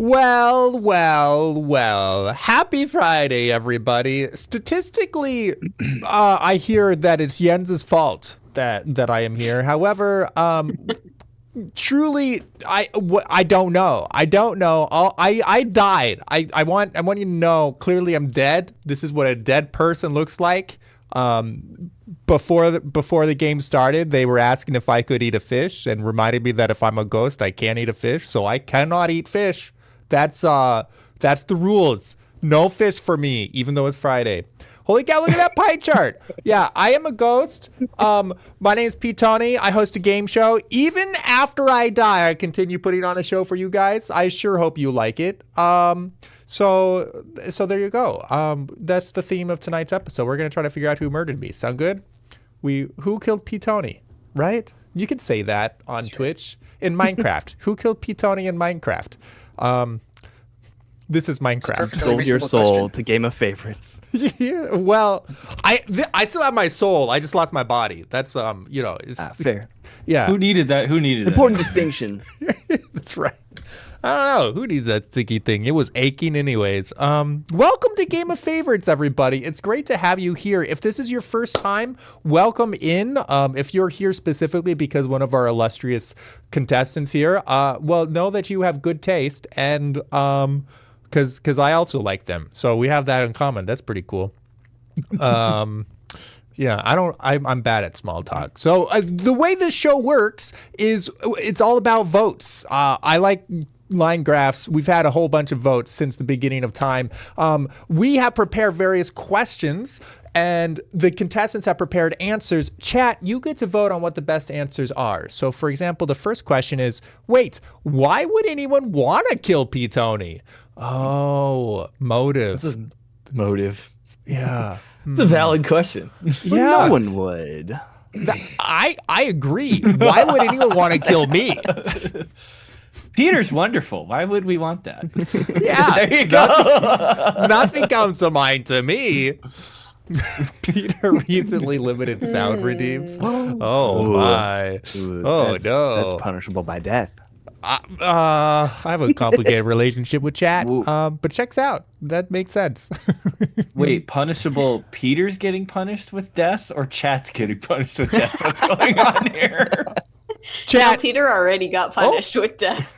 Well. Happy Friday, everybody. Statistically, I hear that it's Jens's fault that I am here. However, truly, I don't know. I don't know. I died. I want you to know, clearly I'm dead. This is what a dead person looks like. Before the game started, they were asking if I could eat a fish and reminded me that if I'm a ghost, I can't eat a fish. So I cannot eat fish. That's the rules. No fish for me, even though it's Friday. Holy cow, look at that pie chart. Yeah, I am a ghost. My name is Ptony. I host a game show. Even after I die, I continue putting on a show for you guys. I sure hope you like it. So there you go. That's the theme of tonight's episode. We're going to try to figure out who murdered me. Sound good? Who killed Ptony, right? You could say that on Twitch. In Minecraft. Who killed Ptony in Minecraft? This is Minecraft. Sold your soul to Game of Favorites. Yeah, well, I still have my soul. I just lost my body. That's it's fair. Yeah. Who needed that? Important distinction. That's right. I don't know. Who needs that sticky thing? It was aching anyways. Welcome to Game of Favorites, everybody. It's great to have you here. If this is your first time, welcome in. If you're here specifically because one of our illustrious contestants here, well, know that you have good taste and because I also like them. So we have that in common. That's pretty cool. Yeah, I'm bad at small talk. So the way this show works is it's all about votes. I like line graphs. We've had a whole bunch of votes since the beginning of time. We have prepared various questions and the contestants have prepared answers. Chat, you get to vote on what the best answers are. So for example, the first question is, wait, why would anyone want to kill Ptony? Oh, motive. That's a motive. Yeah. It's a valid question. Yeah. No one would. I agree. Why would anyone want to kill me? Peter's wonderful. Why would we want that? Yeah. There you go. Nothing comes to mind to me. Peter recently limited sound redeems. Oh my. Oh no. That's punishable by death. I have a complicated relationship with chat, but checks out. That makes sense. Wait, punishable Peter's getting punished with death or chat's getting punished with death? What's going on here? Chat. No, Peter already got punished with death.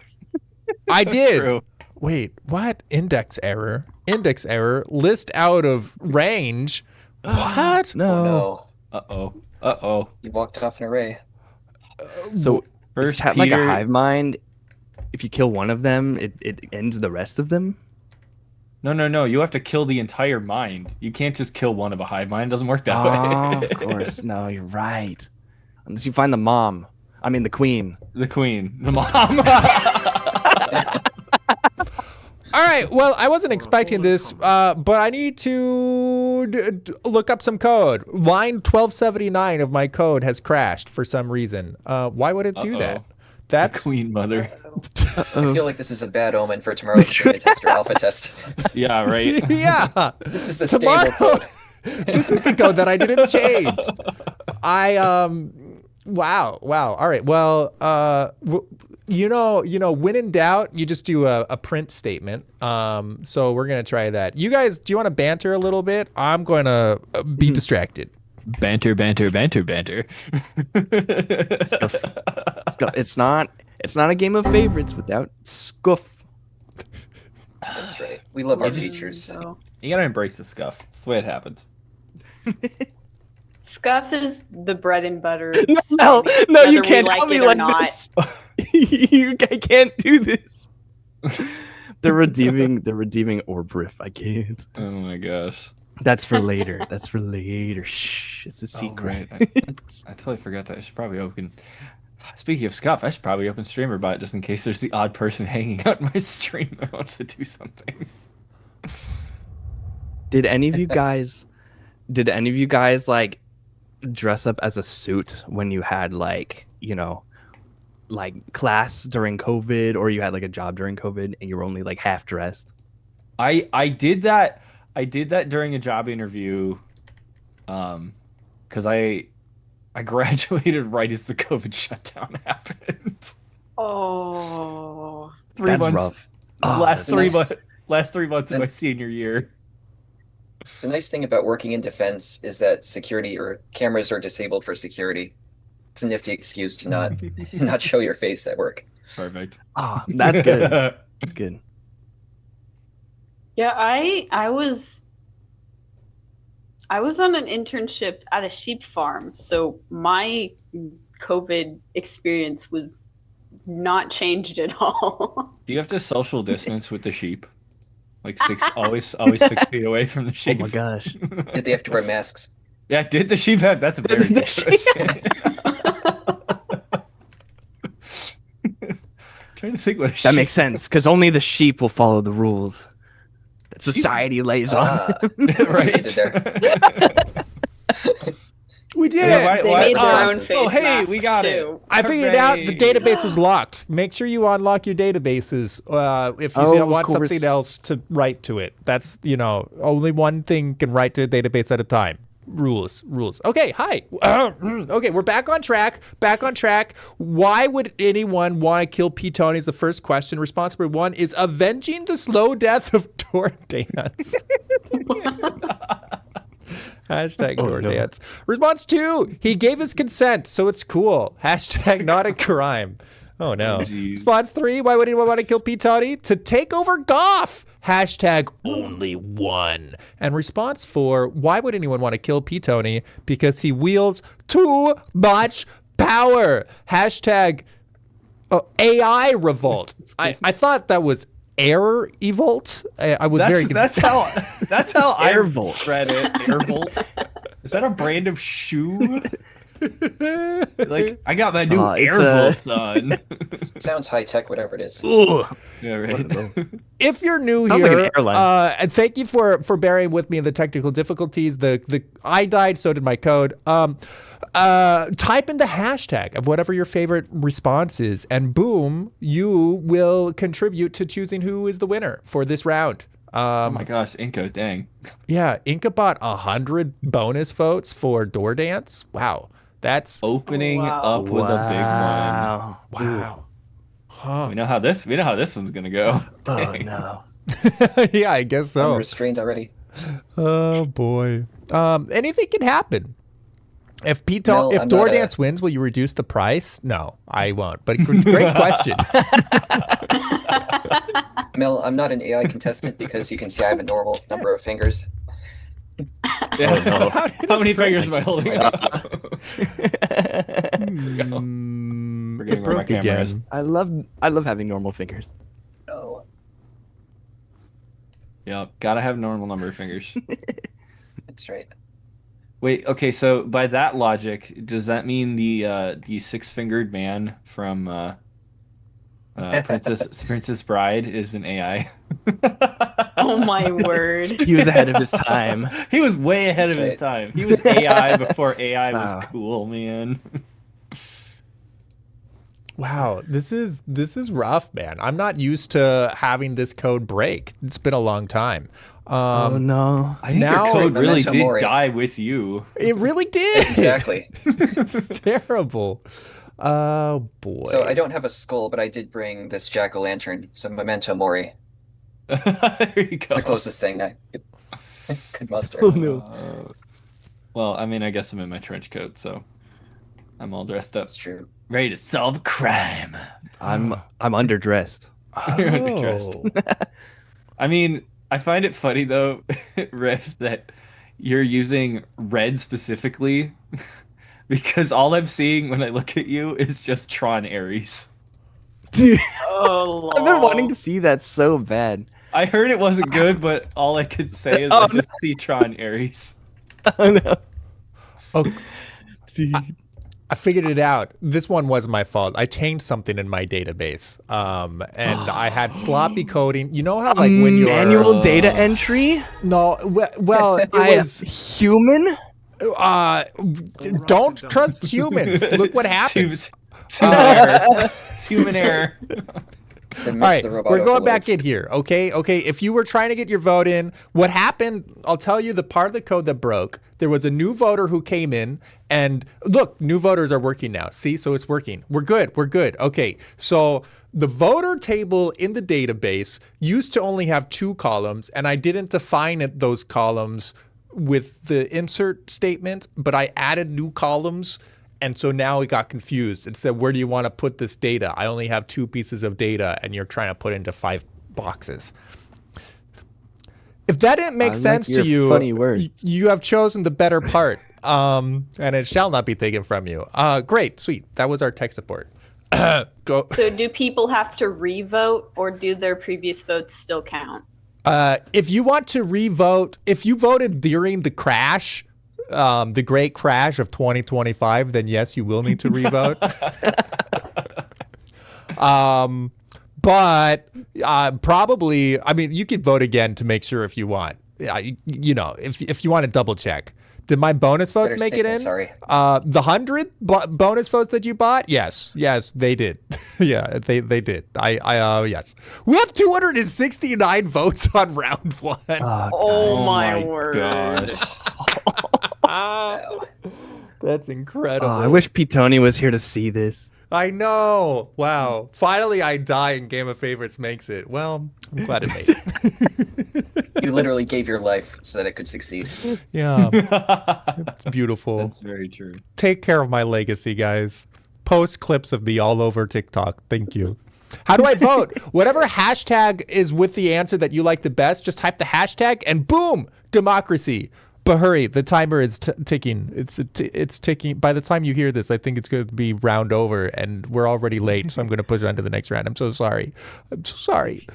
I did. True. Wait, what? Index error. Index error. List out of range. What? No. Oh, no. Uh-oh. You walked off an array. So First, is chat like a hive mind? If you kill one of them, it ends the rest of them? No. You have to kill the entire mind. You can't just kill one of a hive mind. It doesn't work that way. Of course. No, you're right. Unless you find the mom. I mean, the queen. The queen. The mom. All right. Well, I wasn't expecting this, but I need to look up some code. Line 1279 of my code has crashed for some reason. Why would it do that? That's the queen mother. I feel like this is a bad omen for tomorrow's beta test or alpha test. Yeah, right? Yeah. This is the stable code. This is the code that I didn't change. Wow. All right. Well, when in doubt, you just do a print statement. So we're going to try that. You guys, do you want to banter a little bit? I'm going to be distracted. Banter. It's not a game of favorites without scuff. That's right. We love our features. You gotta embrace the scuff. That's the way it happens. Scuff is the bread and butter. No, whether you can't we like help me it or like not. this. I can't do this. They're redeeming orb riff. I can't. Oh my gosh. That's for later. Shh, it's a secret. Oh, right. I totally forgot that. I should probably open. Speaking of scuff, I should probably open StreamerBot just in case there's the odd person hanging out in my stream that wants to do something. Did any of you guys like dress up as a suit when you had like class during COVID, or you had like a job during COVID and you were only like half dressed? I did that during a job interview, because I graduated right as the COVID shutdown happened. Oh, Three That's months, rough. last the nice- 3 months of my senior year. The nice thing about working in defense is that security or cameras are disabled for security. It's a nifty excuse to not show your face at work. Perfect. Oh, that's good. That's good. Yeah, I was on an internship at a sheep farm, so my COVID experience was not changed at all. Do you have to social distance with the sheep? Like always 6 feet away from the Oh sheep. my gosh. Did they have to wear masks? Yeah, did the sheep have? That's a very good question. Trying to think what a That sheep- makes sense because only the sheep will follow the rules that society lays on. That's what you did there. We did Yeah, it. They Why- made their why- own face Oh, hey, masks we got it. too. I figured it out. The Hooray. database was locked. Make sure you unlock your databases if you Oh, of want course. something else to write to it. That's, only one thing can write to a database at a time. Rules. Okay, hi. Okay, we're back on track. Why would anyone want to kill Ptony is the first question. Response number 1 is avenging the slow death of Door Dance. Hashtag Door Dance. Response 2, he gave his consent, so it's cool. Hashtag not a crime. Oh no. jeez. Response 3, why would anyone want to kill Ptony? To take over Goff. Hashtag only one. And response 4, why would anyone want to kill Ptony? Because he wields too much power. Hashtag AI revolt. I thought that was air evolt. I was very That's how I Airvolt. read it. Airvolt. Is that a brand of shoe? Like I got my new It's Airvolts on. Sounds high tech, whatever it is. Ugh. Yeah, right. If you're new Sounds like here, an airline. and thank you for bearing with me in the technical difficulties. The I died, so did my code. Type in the hashtag of whatever your favorite response is, and boom, you will contribute to choosing who is the winner for this round. Oh my gosh, Inca, dang. Yeah, Inca bought 100 bonus votes for Door Dance. Wow, that's Opening Wow. up with a Wow. wow. big one. We know how this one's gonna go. Oh Dang. no. Yeah, I guess I'm so. restrained already. Oh boy. Anything can happen. If No, if I'm Door not a- Dance wins, will you reduce the price? No, I won't. But great question. Mel, I'm not an AI contestant because you can see I have a normal number of fingers. Yeah. How many fingers am I holding up? Mm, Forgetting it where my broke camera is. again. I love having normal fingers. No, Yeah, gotta have normal number of fingers. that's right. Wait, okay, so by that logic, does that mean the six-fingered man from Princess Bride is an AI? Oh my word. He was ahead of his time. He was way ahead of That's his time. He was AI before AI Wow. was cool, man. Wow, this is rough, man. I'm not used to having this code break. It's been a long time. Oh no. I think Now- your code really Memento did mori. die with you. It really did. Exactly. It's terrible. Oh boy. So I don't have a skull, but I did bring this jack-o'-lantern, some memento mori. There you It's go. the closest thing I could muster. Oh no. Well, I mean, I guess I'm in my trench coat, so I'm all dressed up, That's true. ready to solve a crime. I'm underdressed. You're underdressed. I mean, I find it funny though, Riff, that you're using red specifically because all I'm seeing when I look at you is just Tron Ares. Dude, Oh, I've been wanting to see that so bad. I heard it wasn't good, but all I could say is Oh, I just see Tron Ares. Oh no. Oh, Dude. I figured it out. This one was my fault. I changed something in my database, and I had sloppy coding. You know how like when you're manual data entry? No, well, it was. Human? Don't trust humans. Look what happens. Human error. Human error. Submit All to right, the robot we're going overlords. back in here, okay? Okay, if you were trying to get your vote in, what happened, I'll tell you the part of the code that broke. There was a new voter who came in, and look, new voters are working now. See, so it's working. We're good, we're good. Okay, so the voter table in the database used to only have 2 columns, and I didn't define those columns with the insert statement, but I added new columns. And so now it got confused. It said, where do you want to put this data? I only have 2 pieces of data and you're trying to put into 5 boxes. If that didn't make sense to you, funny words. you have chosen the better part. And it shall not be taken from you. Great, sweet. That was our tech support. Go. So do people have to re-vote, or do their previous votes still count? If you want to re-vote, if you voted during the crash, the great crash of 2025, then yes, you will need to re-vote. But probably, I mean, you could vote again to make sure if you want. You know, if you want to double check. Did my bonus votes Better make it statement, in? sorry. The 100 bonus votes that you bought? Yes, they did. Yeah, they did. Yes. We have 269 votes on round 1. Oh my word. gosh. That's incredible. I wish Ptony was here to see this. I know. Wow. Finally, I die and Game of Favorites makes it. Well, I'm glad it made it. You literally gave your life so that it could succeed. Yeah. It's beautiful. That's very true. Take care of my legacy, guys. Post clips of me all over TikTok. Thank you. How do I vote? Whatever hashtag is with the answer that you like the best, just type the hashtag and boom, democracy. But hurry, the timer is ticking. It's ticking. By the time you hear this, I think it's going to be round over, and we're already late, so I'm going to push on to the next round. I'm so sorry. I'm so sorry.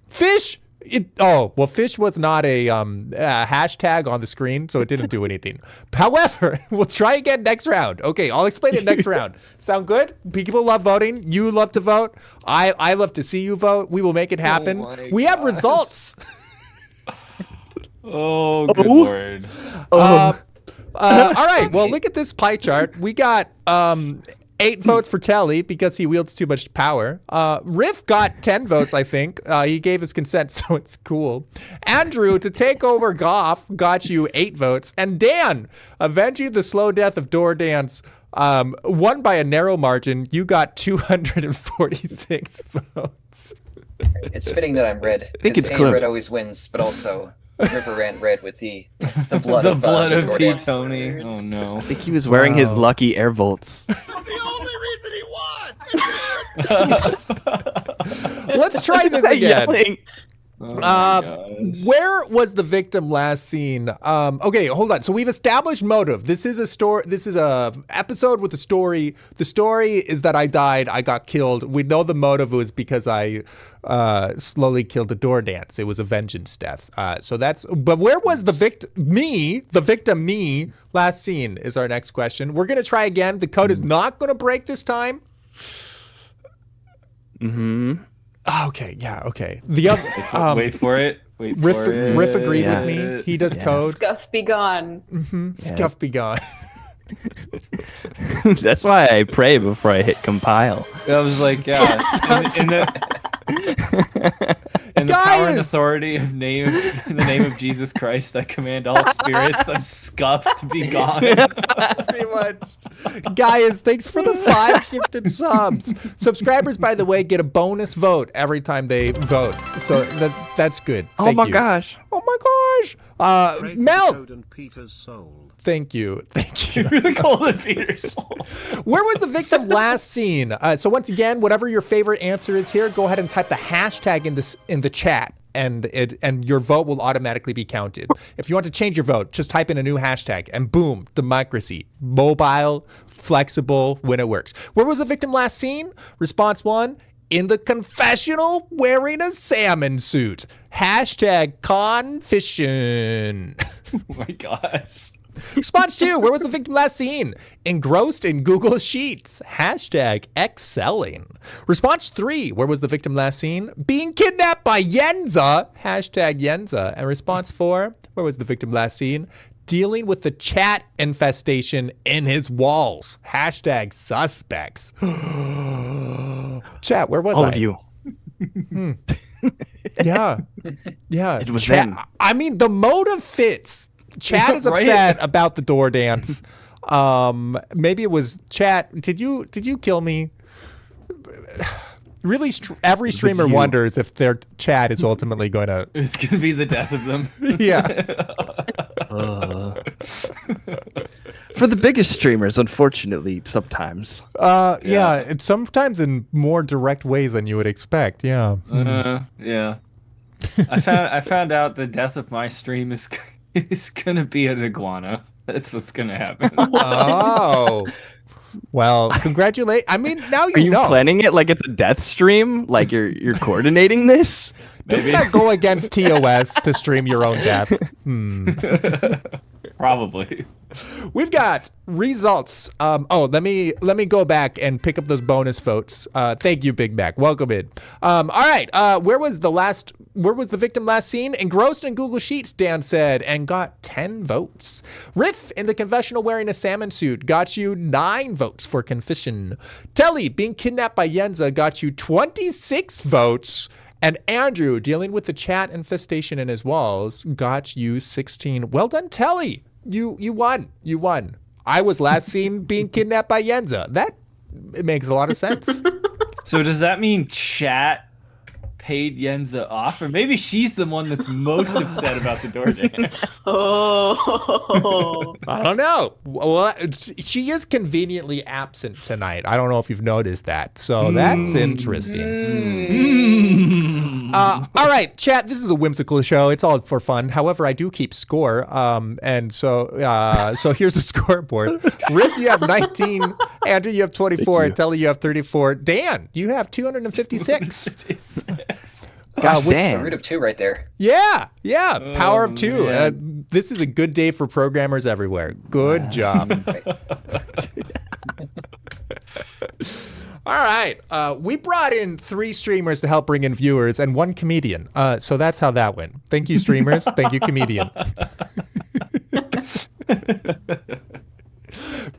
Fish! Fish was not a hashtag on the screen, so it didn't do anything. However, we'll try again next round. Okay, I'll explain it next round. Sound good? People love voting. You love to vote. I love to see you vote. We will make it happen. We have results. Oh, good lord. All right. Well, look at this pie chart. We got 8 votes for Telly because he wields too much power. Riff got 10 votes, I think. He gave his consent, so it's cool. Andrew, to take over Goff, got you 8 votes. And Dan, avenging the slow death of Door Dance, won by a narrow margin. You got 246 votes. It's fitting that I'm red. think it's because close. red always wins, but also River ran red with the blood The of blood of Door Dance. Tony. Oh no. I think he was wearing his lucky air volts. Let's try this again. Yelling. Oh my gosh. Where was the victim last seen? Okay, hold on. So we've established motive. This is a story. This is a episode with a story. The story is that I died. I got killed. We know the motive was because I slowly killed the door dance. It was a vengeance death. So that's. But where was the victim? Me, the victim. Me last seen is our next question. We're gonna try again. The code is not gonna break this time. Mm-hmm. Okay. Yeah. Okay. The other. Wait for it. Wait Riff, for it. Riff agreed Yeah. with me. He does Yes. code. Scuff be gone. Scuff be gone. That's why I pray before I hit compile. I was like, yeah. In the power and Guys! authority of in the name of Jesus Christ, I command all spirits of scuff to be gone. Pretty much. Guys, thanks for the 5 gifted subs. Subscribers, by the way, get a bonus vote every time they vote. So that's good. Oh Thank my you. gosh. Oh my gosh. Mel. Thank you. Thank you. The Golden Peter's soul. Where was the victim last seen? So once again, whatever your favorite answer is here, go ahead and type the hashtag in the chat, and your vote will automatically be counted. If you want to change your vote, just type in a new hashtag, and boom, democracy, mobile, flexible, when it works. Where was the victim last seen? Response 1. In the confessional wearing a salmon suit. Hashtag confession. Oh my gosh. Response 2, where was the victim last seen? Engrossed in Google Sheets. Hashtag excelling. Response 3, where was the victim last seen? Being kidnapped by Yenza. Hashtag Yenza. And response 4, where was the victim last seen? Dealing with the chat infestation in his walls. Hashtag suspects. Chat, where was All I? of you. Yeah. It was Chat, them. I mean, the motive fits. Chat is Right? upset about the door dance. Maybe it was Chat. Did you kill me? Really, every streamer you. wonders if their chat is ultimately going to. It's gonna be the death of them. Yeah. For the biggest streamers, unfortunately, sometimes. Yeah. It's sometimes in more direct ways than you would expect. Yeah. Yeah. I found out the death of my stream is gonna be an iguana. That's what's gonna happen. Oh. Well, congratulate. I mean, now Are you know. planning it like it's a death stream? Like you're coordinating this? Doesn't that go against TOS to stream your own death? Probably. We've got results. Let me go back and pick up those bonus votes. Thank you, Big Mac. Welcome in. All right. Where was the victim last seen? Engrossed in Google Sheets, Dan said, and got 10 votes. Riff in the confessional wearing a salmon suit got you 9 votes for confession. Telly being kidnapped by Yenza got you 26 votes. And Andrew, dealing with the chat infestation in his walls, got you 16. Well done, Telly. You won. You won. I was last seen being kidnapped by Yenza. It makes a lot of sense. So does that mean chat paid Yenza off? Or maybe she's the one that's most upset about the door dance. Oh. I don't know. Well, she is conveniently absent tonight. I don't know if you've noticed that. So that's interesting. All right, chat. This is a whimsical show. It's all for fun. However, I do keep score. And so here's the scoreboard. Riff, you have 19. Andrew, you have 24. And Telly, you have 34. Dan, you have 256. Gosh, The dang. root of 2 right there. Yeah. Power of 2. man. This is a good day for programmers everywhere. Good job. All right. We brought in 3 streamers to help bring in viewers and 1 comedian. So that's how that went. Thank you, streamers. Thank you, comedian.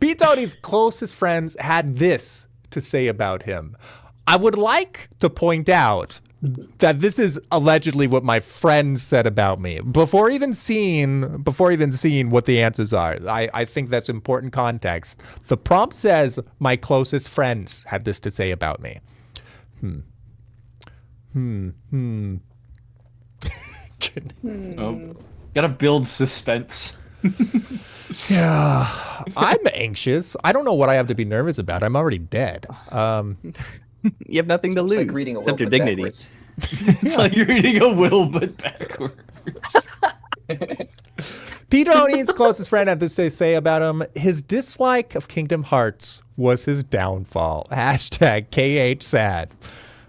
Ptony's closest friends had this to say about him. I would like to point out that this is allegedly what my friends said about me before even seeing what the answers are. I think that's important context. The prompt says my closest friends had this to say about me. Goodness. Oh, gotta build suspense. Yeah, I'm anxious. I don't know what I have to be nervous about. I'm already dead. You have nothing to It's lose like reading a will, except your but dignity. backwards. It's like you're reading a will, but backwards. Ptony's closest friend had this to say about him. His dislike of Kingdom Hearts was his downfall. Hashtag KH sad.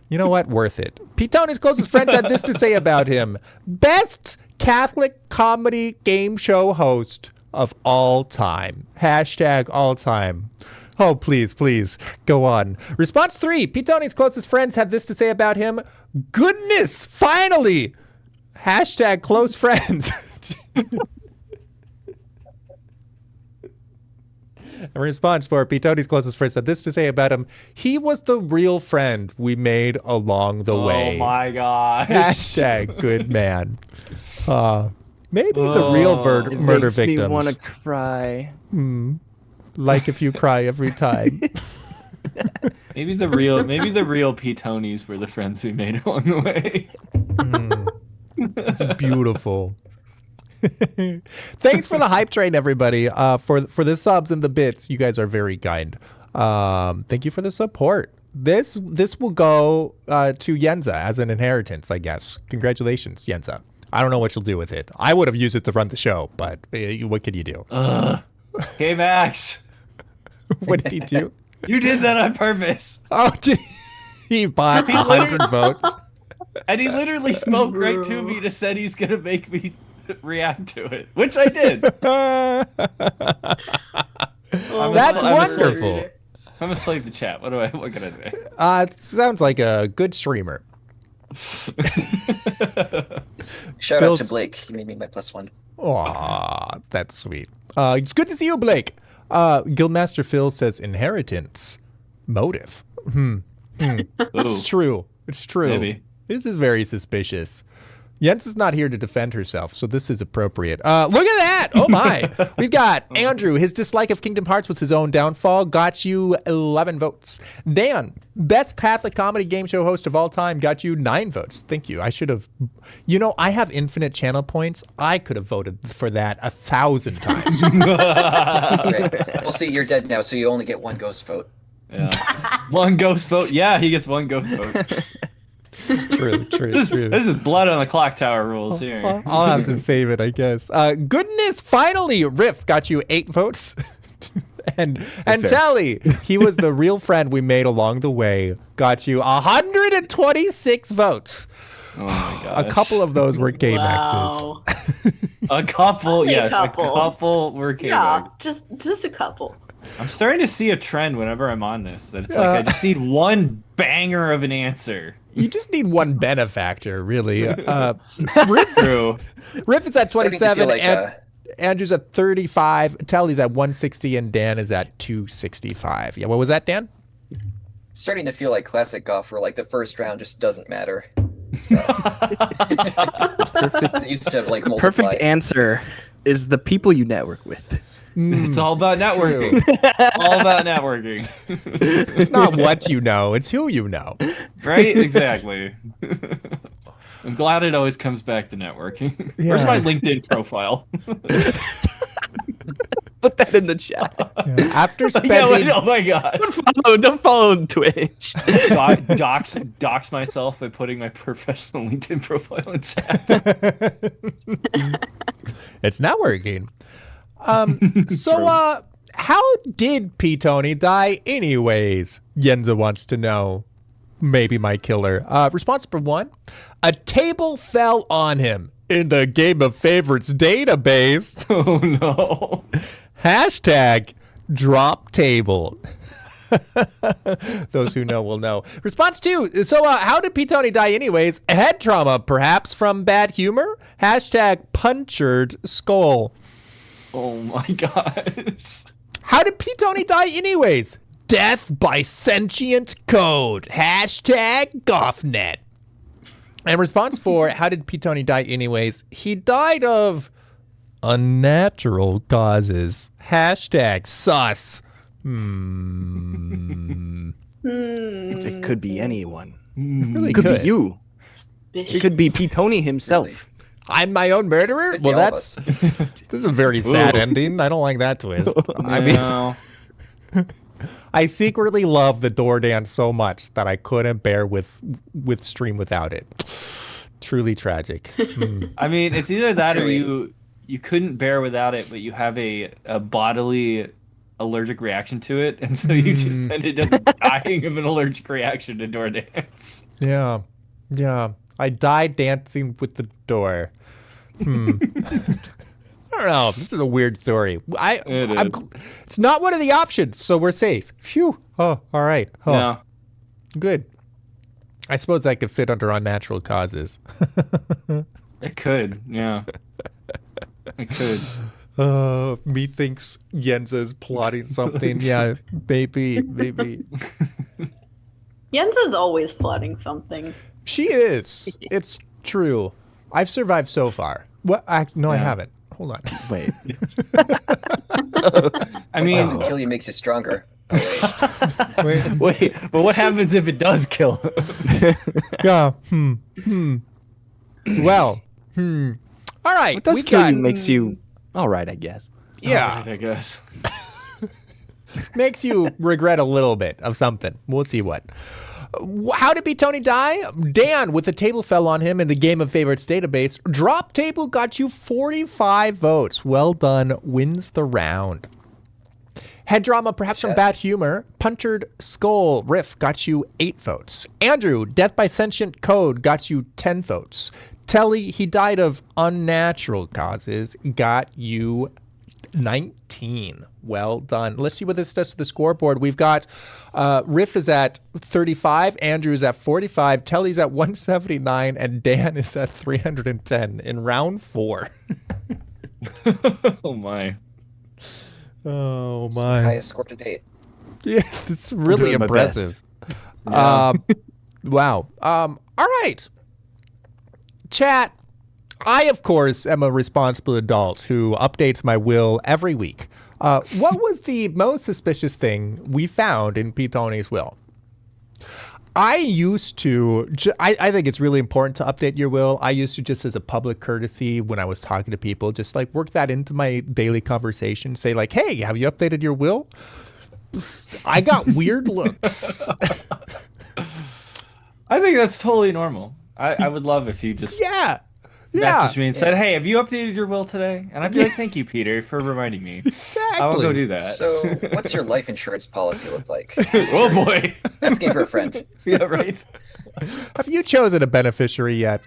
You know what? Worth it. Ptony's closest friends had this to say about him. Best Catholic comedy game show host of all time. Hashtag all time. Oh, please, go on. Response 3. Ptony's closest friends have this to say about him. Goodness, finally. Hashtag close friends. In response 4, Ptony's closest friends had this to say about him. He was the real friend we made along the way. Oh my gosh. Hashtag good man. Maybe the real It murder makes me victims. want to cry. Like if you cry every time. Maybe the real Ptonys were the friends we made along the way. It's beautiful. Thanks for the hype train, everybody. For the subs and the bits, you guys are very kind. Thank you for the support. This will go to Yenza as an inheritance, I guess. Congratulations, Yenza. I don't know what you'll do with it. I would have used it to run the show, but what could you do? Hey, Max. What did he do? You did that on purpose. Oh, he bought 100 votes. And he literally spoke right to me to said he's going to make me react to it, which I did. That's I'm wonderful. I'm a slave to chat. What can I say? It sounds like a good streamer. Shout out Phil's- to Blake. He made me my +1. Aw, that's sweet. It's good to see you, Blake. Guildmaster Phil says inheritance. Motive. It's true. It's true. Maybe. This is very suspicious. Jens is not here to defend herself, so this is appropriate. Look at that! Oh my! We've got Andrew. His dislike of Kingdom Hearts was his own downfall. Got you 11 votes. Dan, best Catholic comedy game show host of all time. Got you 9 votes. Thank you. I should have. You know, I have infinite channel points. I could have voted for that 1,000 times. Right. Well, see, you're dead now, so you only get 1 ghost vote. Yeah. 1 ghost vote. Yeah, he gets 1 ghost vote. True. This is blood on the clock tower rules here. I'll have to save it, I guess. Goodness, finally, Riff got you 8 votes. and Telly, he was the real friend we made along the way, got you 126 votes. Oh my gosh. A couple of those were game Wow. X's. A couple, Only a yes. couple. A couple were game Yeah, X. just a couple. I'm starting to see a trend whenever I'm on this. That it's like I just need one banger of an answer. You just need one benefactor, really. True. Riff is at Starting to 27, feel like, and Andrew's at 35, Telly's at 160, and Dan is at 265. Yeah, what was that, Dan? starting to feel like classic golf, where like the first round just doesn't matter. It's, it used to like multiply. Perfect answer is the people you network with. It's all about networking. All about networking. It's not what you know, it's who you know. Right? Exactly. I'm glad it always comes back to networking. Yeah. Where's my LinkedIn profile? Put that in the chat. Yeah. After Yeah, spending oh my god. Don't follow Twitch. Dox myself by putting my professional LinkedIn profile in chat. It's not working. So how did Ptony die anyways? Yenza wants to know. Maybe my killer. Response number 1. A table fell on him in the Game of Favorites database. Oh no. Hashtag drop table. Those who know will know. Response 2. So how did Ptony die anyways? Head trauma, perhaps from bad humor? Hashtag punctured skull. Oh my gosh. How did Ptony die anyways? Death by sentient code. Hashtag GoffNet. And response 4, how did Ptony die anyways? He died of unnatural causes. Hashtag sus. It could be anyone. Really It could could. be you. Suspicious. It could be Ptony himself. Really? I'm my own murderer? Could be Well, all of that's... us. This is a very sad ending. I don't like that twist. I mean, No. I secretly love the door dance so much that I couldn't bear with stream without it. Truly tragic. I mean, it's either that or Truly. you couldn't bear without it, but you have a bodily allergic reaction to it, and so you just ended up dying of an allergic reaction to door dance. Yeah. Yeah. I died dancing with the door. I don't know. This is a weird story. It's not one of the options, so we're safe. Phew. Oh, all right. Oh, No. good. I suppose that could fit under unnatural causes. It could, yeah. It could. Methinks Yenza's plotting something. Yeah, maybe. Yenza's always plotting something. She is. It's true. I've survived so far. What? I haven't. Hold on. Wait. I What mean, doesn't kill you makes you stronger. Wait. wait, but what happens if it does kill him? Yeah. Well. All right. What does we kill got, you makes you all right, I guess. Yeah. Alright, I guess. Makes you regret a little bit of something. We'll see what. How did Ptony die? Dan, with the table fell on him in the Game of Favorites database. Drop table got you 45 votes. Well done. Wins the round. Head drama, perhaps from bad humor. Punctured skull riff got you 8 votes. Andrew, death by sentient code got you 10 votes. Telly, he died of unnatural causes, got you 19. Well done. Let's see what this does to the scoreboard. We've got Riff is at 35, Andrew is at 45, Telly's at 179, and Dan is at 310 in round 4. Oh my. Oh It's the my. highest score to date. Yeah, this is really doing my impressive. Yeah. Wow. All right. Chat. I, of course, am a responsible adult who updates my will every week. What was the most suspicious thing we found in Ptony's will? I used to, I think it's really important to update your will. I used to, just as a public courtesy when I was talking to people, just like work that into my daily conversation. Say like, hey, have you updated your will? I got weird looks. I think that's totally normal. I would love if you just messaged me and said, hey, have you updated your will today? And I'd be like, thank you, Peter, for reminding me. Exactly. I will go do that. So, what's your life insurance policy look like? Oh, boy. Asking for a friend. Yeah, right. Have you chosen a beneficiary yet?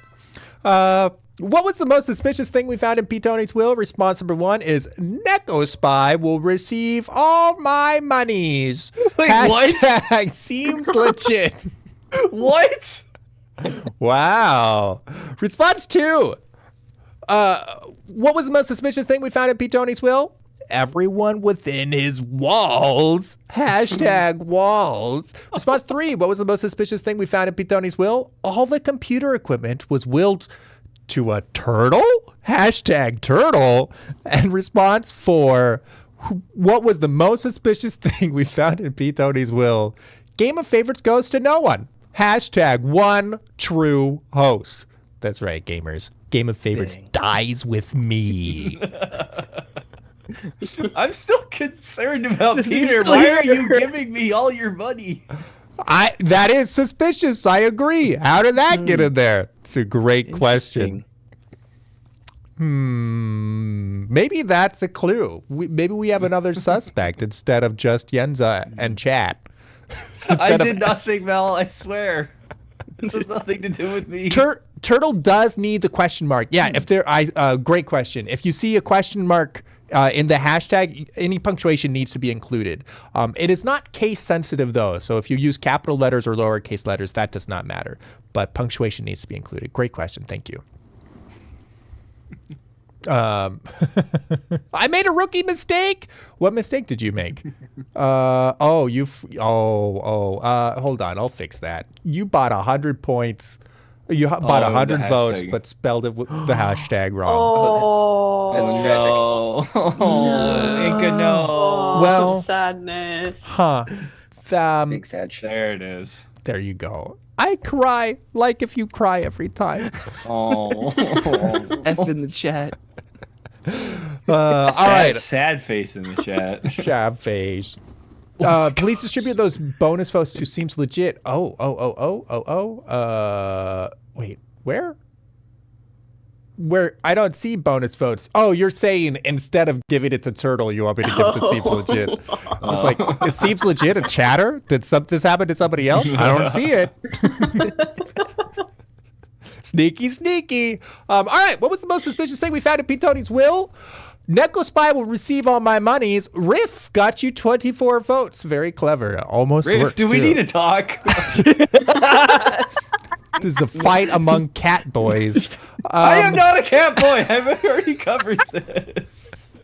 What was the most suspicious thing we found in Ptony's will? Response number 1 is NecoSpy will receive all my monies. Wait, Hashtag what? seems legit. What? Wow. Response 2. What was the most suspicious thing we found in Ptony's will? Everyone within his walls. Hashtag walls. Response 3. What was the most suspicious thing we found in Ptony's will? All the computer equipment was willed to a turtle. Hashtag turtle. And response 4. What was the most suspicious thing we found in Ptony's will? Game of favorites goes to no one. Hashtag one true host. That's right, gamers. Game of favorites dies with me. I'm still concerned about Peter. Why are you giving me all your money? That is suspicious. I agree. How did that get in there? It's a great question. Maybe that's a clue. Maybe we have another suspect instead of just Yenza and chat. I did nothing, Mel. I swear. This has nothing to do with me. Turtle does need the question mark. Yeah, if there, great question. If you see a question mark in the hashtag, any punctuation needs to be included. It is not case sensitive though, so if you use capital letters or lowercase letters, that does not matter. But punctuation needs to be included. Great question. Thank you. I made a rookie mistake. What mistake did you make? Hold on, I'll fix that. You bought 100 points. You bought 100 votes, but spelled it with the hashtag wrong. Oh, That's tragic. No. Inca, no. Well, sadness. Huh. Big sad shit. There it is. There you go. I cry like if you cry every time. Oh. F in the chat. All right. Sad face in the chat. Shav face. Please distribute those bonus votes to seems legit. Wait, where? Where? I don't see bonus votes. Oh, you're saying instead of giving it to Turtle, you want me to give it to seems legit. I was like, it seems legit a chatter? Did this happen to somebody else? I don't see it. Sneaky, sneaky. All right, what was the most suspicious thing we found in Ptony's will? NecoSpy will receive all my monies. Riff got you 24 votes. Very clever. Almost Riff, works, do we too. need to talk? This is a fight among cat boys. I am not a cat boy. I've already covered this.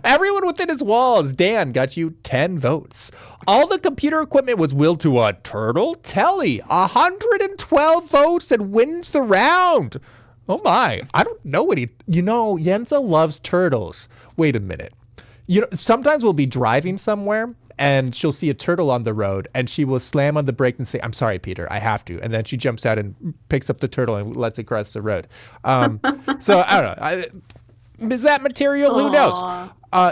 Everyone within his walls. Dan got you 10 votes. All the computer equipment was willed to a turtle. TELLY, 112 votes and wins the round. Oh my, I don't know what Yenza loves turtles. Wait a minute. Sometimes we'll be driving somewhere and she'll see a turtle on the road and she will slam on the brake and say, I'm sorry, Peter, I have to. And then she jumps out and picks up the turtle and lets it cross the road. So I don't know. Is that material? Who knows?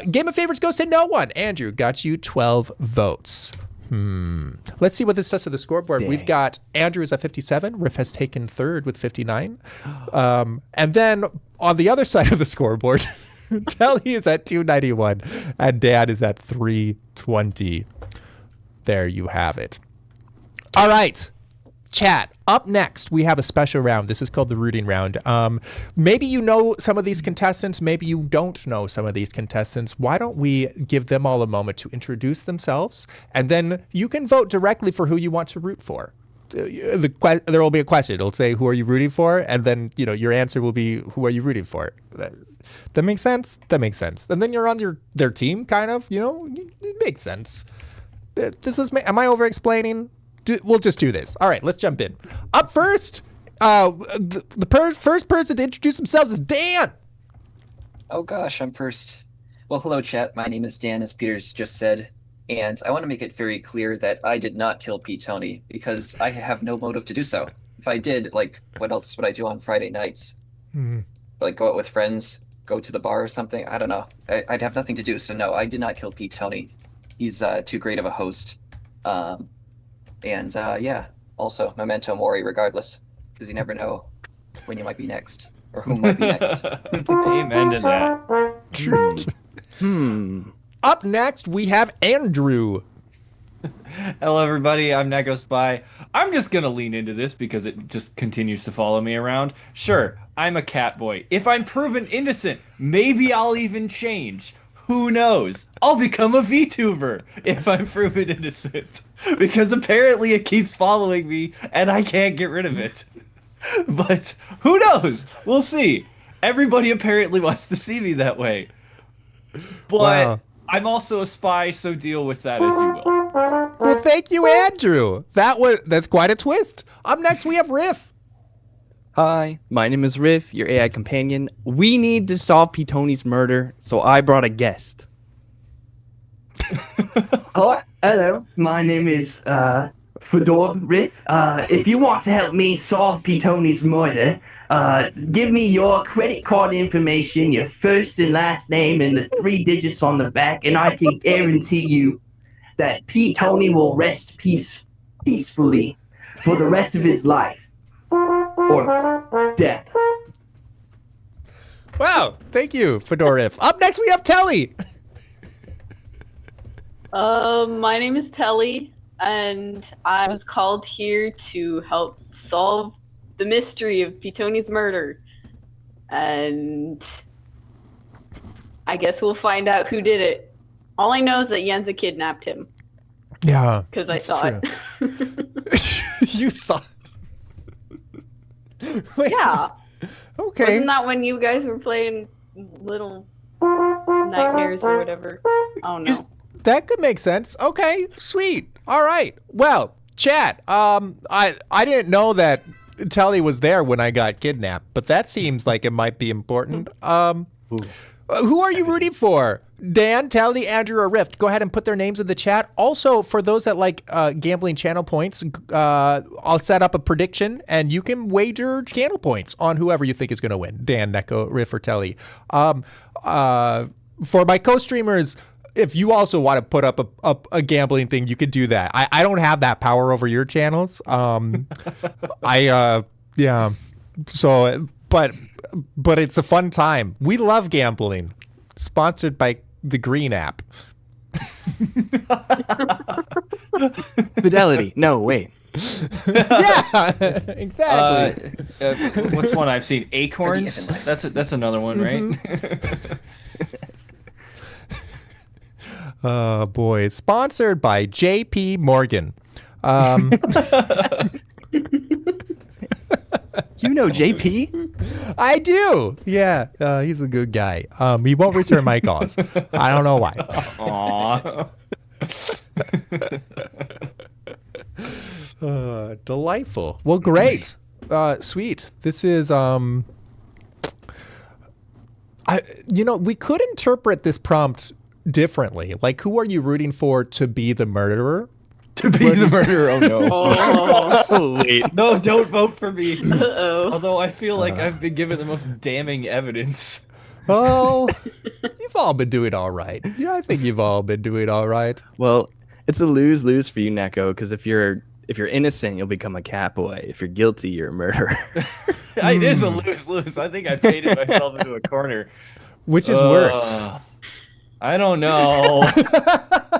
Game of favorites goes to no one. Andrew got you 12 votes. Let's see what this says to the scoreboard. We've got Andrew is at 57. Riff has taken third with 59. And then on the other side of the scoreboard, Telly is at 291 and Dan is at 320. There you have it. All right. Chat, up next, we have a special round. This is called the rooting round. Maybe you know some of these contestants. Maybe you don't know some of these contestants. Why don't we give them all a moment to introduce themselves, and then you can vote directly for who you want to root for. There will be a question. It'll say, who are you rooting for? And then, your answer will be, who are you rooting for? That makes sense? That makes sense. And then you're on their team, kind of, it makes sense. Am I over-explaining? we'll just do this. All right, let's jump in. Up first, first person to introduce themselves is Dan. Oh gosh, I'm first. Well, hello, chat. My name is Dan, as Peter's just said, and I want to make it very clear that I did not kill Ptony because I have no motive to do so. If I did, like, what else would I do on Friday nights? Like, go out with friends, go to the bar or something? I don't know. I'd have nothing to do, so no, I did not kill Ptony. He's too great of a host. Yeah, also, memento mori regardless, because you never know when you might be next, or who might be next. Amen to that. Up next, we have Andrew. Hello, everybody. I'm Neko Spy. I'm just gonna lean into this because it just continues to follow me around. Sure, I'm a cat boy. If I'm proven innocent, maybe I'll even change. Who knows? I'll become a VTuber if I'm proven innocent. Because apparently it keeps following me and I can't get rid of it. But who knows? We'll see. Everybody apparently wants to see me that way. But Wow. I'm also a spy, so deal with that as you will. Well, thank you, Andrew. That's quite a twist. Up next, we have Riff. Hi, my name is Riff, your AI companion. We need to solve Ptony's murder, so I brought a guest. Hello, my name is Fedor Riff. If you want to help me solve Ptony's murder, give me your credit card information, your first and last name, and the 3 digits on the back, and I can guarantee you that Ptony will rest peacefully for the rest of his life. Or death. Wow, thank you, Fedor Riff. Up next, we have Telly. My name is Telly, and I was called here to help solve the mystery of Ptony's murder. And I guess we'll find out who did it. All I know is that Yenza kidnapped him. Yeah, because I saw it. You saw. Wait, Yeah. okay. Wasn't that when you guys were playing Little Nightmares or whatever? Oh no. That could make sense. Okay, sweet. All right. Well, chat. I didn't know that Telly was there when I got kidnapped, but that seems like it might be important. Who are you rooting for? Dan, Telly, Andrew, or Rift? Go ahead and put their names in the chat. Also, for those that like gambling channel points, I'll set up a prediction, and you can wager channel points on whoever you think is going to win. Dan, Neko, Rift, or Telly. For my co-streamers, if you also want to put up a gambling thing, you could do that. I don't have that power over your channels. Yeah. So, but it's a fun time. We love gambling. Sponsored by the Green app. Fidelity. No, wait. Yeah, exactly. What's one I've seen? Acorns. That's another one, right? Oh boy, sponsored by JP Morgan. You know JP? I do. Yeah, he's a good guy. He won't return my calls. I don't know why. Aww. Delightful. Well, great. Sweet. This is we could interpret this prompt differently. Like, who are you rooting for to be the murderer? To be the murderer. Oh no. Oh, wait. No, don't vote for me. Uh-oh. Although I feel like I've been given the most damning evidence. Oh, you've all been doing all right. Yeah, I think you've all been doing all right. Well, it's a lose-lose for you, Neko, because if you're innocent, you'll become a cat boy. If you're guilty, you're a murderer. It is a lose-lose. I think I painted myself into a corner. Which is worse? I don't know.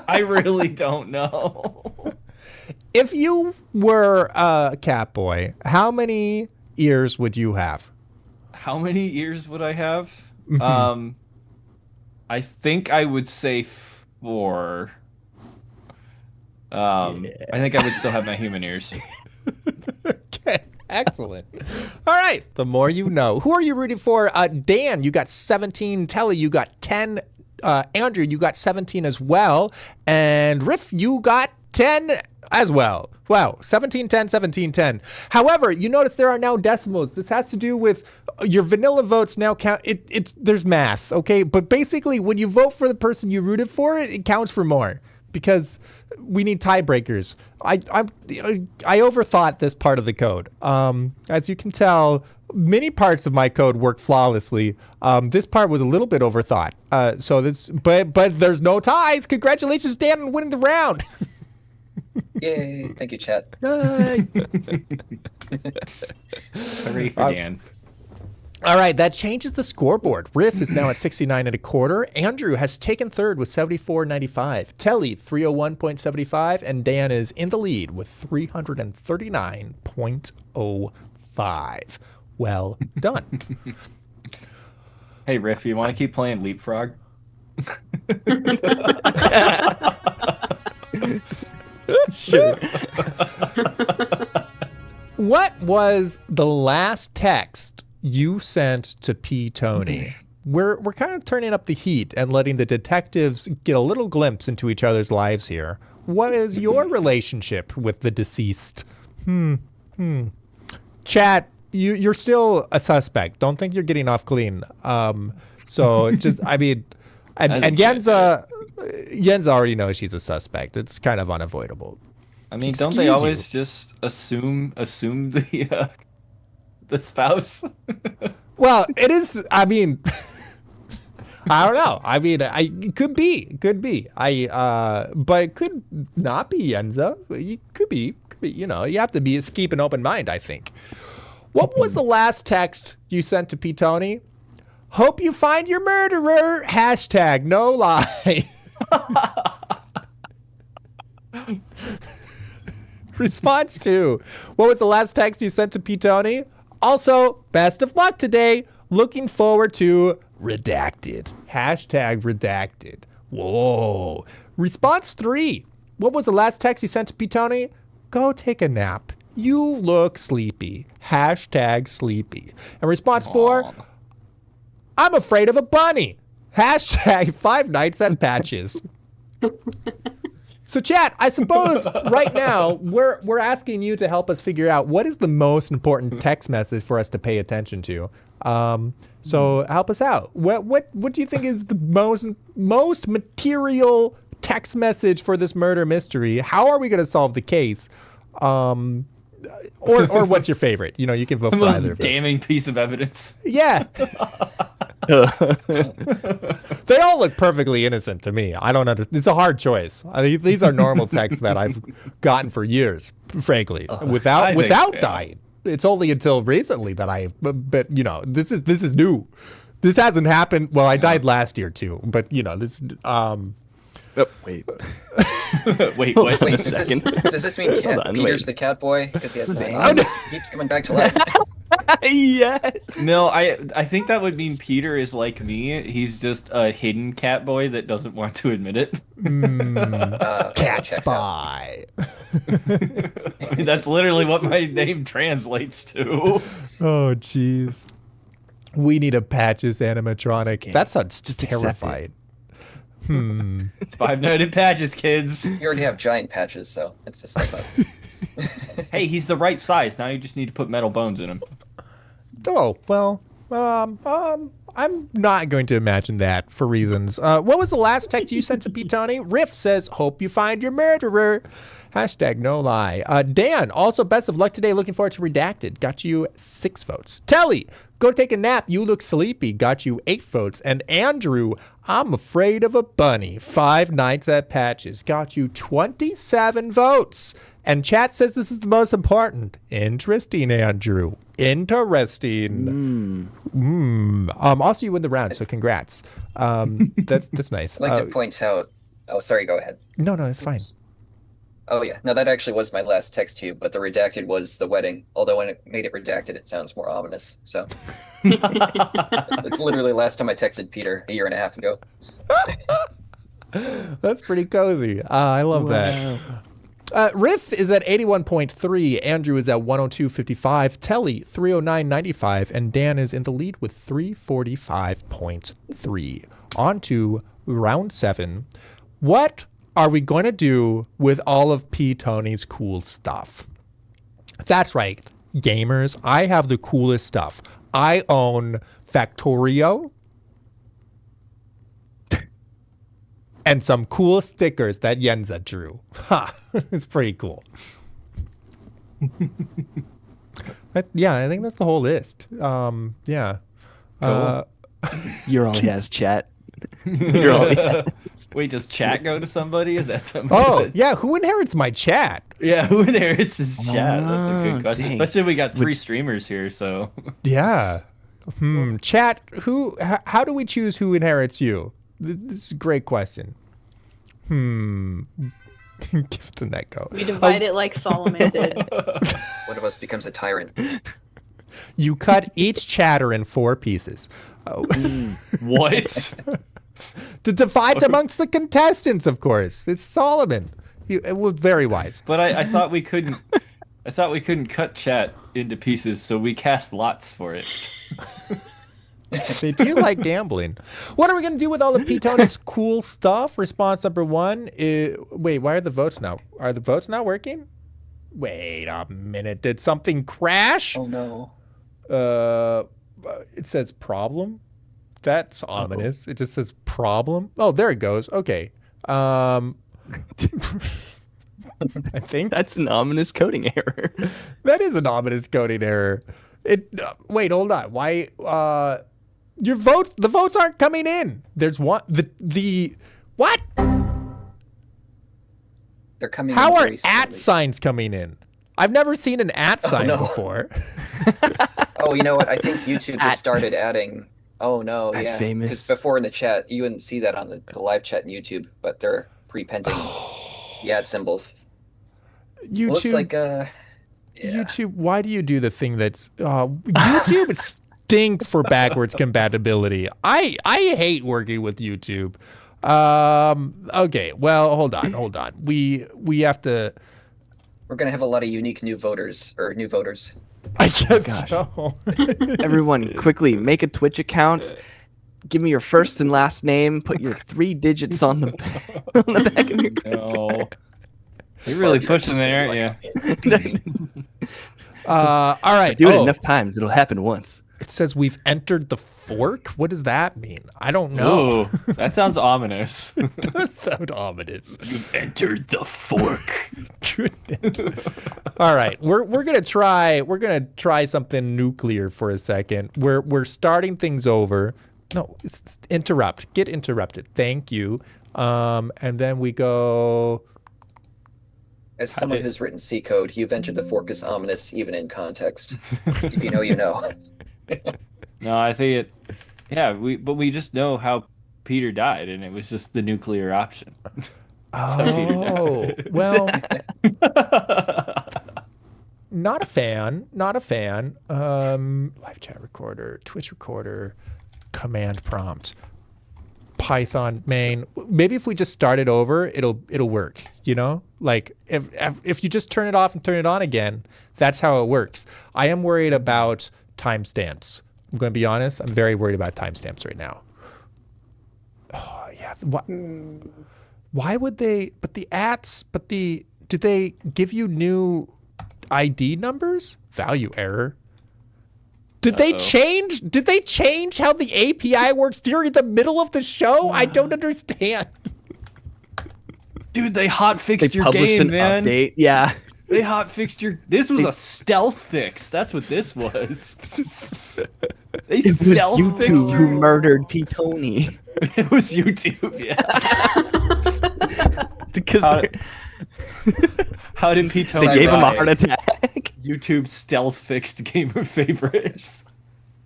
I really don't know. If you were a cat boy, how many ears would you have? How many ears would I have? I think I would say 4. I think I would still have my human ears. Okay, excellent. All right, the more you know. Who are you rooting for? Dan, you got 17. Telly, you got 10. Andrew, you got 17 as well. And Riff, you got 10. as well. Wow, 1710, 1710. However, you notice there are now decimals. This has to do with your vanilla votes now count. There's math, okay? But basically, when you vote for the person you rooted for, it counts for more because we need tiebreakers. I overthought this part of the code. As you can tell, many parts of my code work flawlessly. This part was a little bit overthought. But there's no ties. Congratulations, Dan, on winning the round. Yay! Thank you, chat. Yay. Hooray for Dan. All right, that changes the scoreboard. Riff is now at 69 and a quarter. Andrew has taken third with 74.95. Telly 301.75, and Dan is in the lead with 339.05. Well done. Hey, Riff, you want to keep playing Leapfrog? Sure. What was the last text you sent to Tony? We're kind of turning up the heat and letting the detectives get a little glimpse into each other's lives here. What is your relationship with the deceased? Chat, you're still a suspect. Don't think you're getting off clean. So just, I mean, and Yenza already knows she's a suspect. It's kind of unavoidable. I mean, don't they always just assume the spouse? Well, it is. I mean, I don't know. I mean, it could be. But it could not be Yenza. It could be. You know, you have to keep an open mind, I think. What was the last text you sent to Tony? Hope you find your murderer. # no lie. Response 2. What was the last text you sent to Tony? Also, best of luck today. Looking forward to redacted. # redacted. Whoa. Response 3. What was the last text you sent to Tony? Go take a nap. You look sleepy. # sleepy. And response 4. I'm afraid of a bunny. # 5 nights at Patches. So chat, I suppose right now we're asking you to help us figure out what is the most important text message for us to pay attention to. So help us out. What do you think is the most material text message for this murder mystery? How are we going to solve the case? Or what's your favorite? You know, you can vote for either of those. Damning piece of evidence. Yeah. They all look perfectly innocent to me. I don't understand. It's a hard choice. I mean, these are normal texts that I've gotten for years, frankly, without dying. It's only until recently that but you know, this is new. This hasn't happened. Well, I died last year too, but you know, this. Wait. Wait, does this mean Peter's the cat boy? Because he has nine arms. He keeps coming back to life. Yes. No, I think that would mean Peter is like me. He's just a hidden cat boy that doesn't want to admit it. Cat spy. I mean, that's literally what my name translates to. Oh, jeez. We need a Patches animatronic. That sounds just terrifying. It's 5 noted Patches, kids. You already have giant patches, so it's a step up. Hey, he's the right size. Now you just need to put metal bones in him. Oh, well, I'm not going to imagine that for reasons. What was the last text you sent to Tony? Riff says, hope you find your murderer. # no lie. Dan, also best of luck today. Looking forward to Redacted. Got you 6 votes. Telly, go take a nap. You look sleepy. Got you 8 votes. And Andrew, I'm afraid of a bunny. 5 nights at Patches. Got you 27 votes. And chat says this is the most important. Interesting, Andrew. Interesting. Also, you win the round, so congrats. That's nice. I'd like to point out. Oh, sorry. Go ahead. No, it's fine. Oh yeah, no, that actually was my last text to you, but the redacted was the wedding. Although when it made it redacted, it sounds more ominous. So it's literally last time I texted Peter a year and a half ago. That's pretty cozy. I love that. Riff is at 81.3. Andrew is at 102.55. Telly 309.95, and Dan is in the lead with 345.3. On to round 7. What are we going to do with all of Ptony's cool stuff? That's right, gamers. I have the coolest stuff. I own Factorio and some cool stickers that Yenza drew. Ha! It's pretty cool. Yeah, I think that's the whole list. Yeah. You're all he has, chat. You're all he has. Wait, does chat go to somebody? Is that something? Oh, yeah. Who inherits my chat? Yeah, who inherits his chat? That's a good question. Dang. Especially if we got 3 streamers here, so. Yeah. Chat, how do we choose who inherits you? This is a great question. Give it to Netco. We divide it like Solomon did. One of us becomes a tyrant. You cut each chatter in 4 pieces. What? To divide amongst the contestants, of course. It's Solomon. It was very wise. But I thought we couldn't. I thought we couldn't cut chat into pieces, so we cast lots for it. They do like gambling. What are we going to do with all of Ptony's cool stuff? Response number 1 is... Wait, why are the votes now? Are the votes not working? Wait a minute. Did something crash? Oh no. It says problem. That's ominous. It just says problem. Oh, there it goes. Okay. I think That's an ominous coding error. that is an ominous coding error. Wait, hold on. Why? The votes aren't coming in. There's one. The what? They're coming How in are very at slowly. signs coming in? I've never seen an at sign no. before. Oh, you know what? I think YouTube just started adding. Oh no, At yeah. famous. Because before in the chat, you wouldn't see that on the live chat in YouTube, but they're pre-pending the ad symbols. YouTube, Looks like yeah. YouTube. Why do you do the thing that's YouTube stinks for backwards compatibility? I hate working with YouTube. Okay, well, hold on. We have to. We're gonna have a lot of unique new voters. I guess gosh. so. Everyone, quickly make a Twitch account. Give me your first and last name. Put your 3 digits on the back of your. No. You're really pushing there, aren't you? All right. Do it enough times, it'll happen once. It says we've entered the fork. What does that mean? I don't know. Ooh, that sounds ominous. It does sound ominous. You've entered the fork. Goodness. All right, we're gonna try something nuclear for a second. We're starting things over. No, it's interrupt. Get interrupted. Thank you. And then we go. As someone who's written C code, you've entered the fork as ominous, even in context. If you know, you know. No, I think it. Yeah, we just know how Peter died, and it was just the nuclear option. Oh, well, not a fan. Live chat recorder, Twitch recorder, command prompt, Python main. Maybe if we just start it over, it'll work. You know, like if you just turn it off and turn it on again, that's how it works. I am worried about timestamps. I'm going to be honest. I'm very worried about timestamps right now. Oh yeah. Why would they? But the ads. Did they give you new ID numbers? Value error. Did they change? Did they change how the API works during the middle of the show? I don't understand. Dude, they hotfixed They your published game, an man. update. Yeah. They hotfixed your. This was a stealth fix. That's what this was. They It was stealth YouTube fixed who your. murdered Ptony. It was YouTube, yeah. Because How did Pete they gave him a heart attack. YouTube stealth fixed gamer favorites.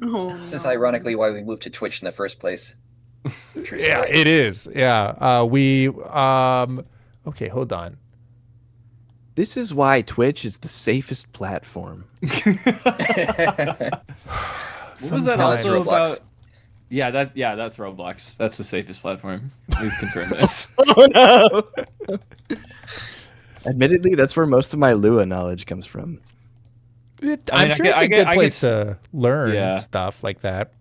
Oh, This is no. ironically why we moved to Twitch in the first place. True Yeah, story. it is. Yeah. Okay, hold on. This is why Twitch is the safest platform. What was that Sometimes also Roblox. about? Yeah, that's Roblox. That's the safest platform. We've confirmed this. Oh no! Admittedly, that's where most of my Lua knowledge comes from. I'm mean, sure it's a I good guess- place to learn Yeah. stuff like that.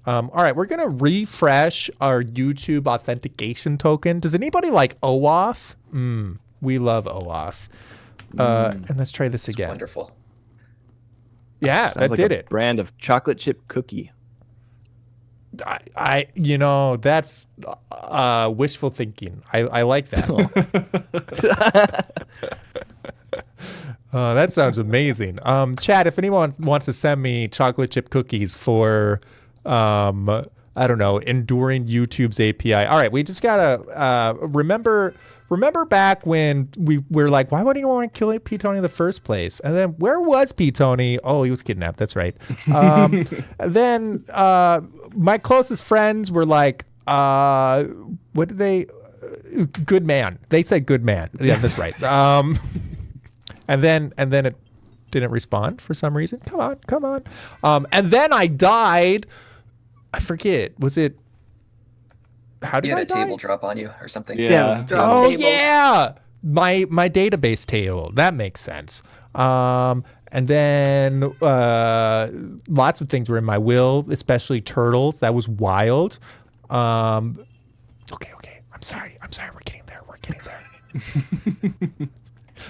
All right, we're gonna refresh our YouTube authentication token. Does anybody like OAuth? We love OAuth. And let's try this It's again. wonderful. Yeah, Sounds that like did a it. brand of chocolate chip cookie. That's wishful thinking. I like that. That sounds amazing. Chat, if anyone wants to send me chocolate chip cookies for, I don't know, enduring YouTube's API. All right, we just gotta remember back when we were like, why would anyone want to kill Ptony in the first place? And then where was Ptony? Oh, he was kidnapped. That's right. Then my closest friends were like, what did they? Good man. They said good man. Yeah, that's right. And then it didn't respond for some reason. Come on. And then I died. I forget. Was it? How did You I had a die? table drop on you or something. Yeah. Oh tables. yeah, my database table. That makes sense. And then lots of things were in my will, especially turtles. That was wild. Okay. I'm sorry. We're getting there.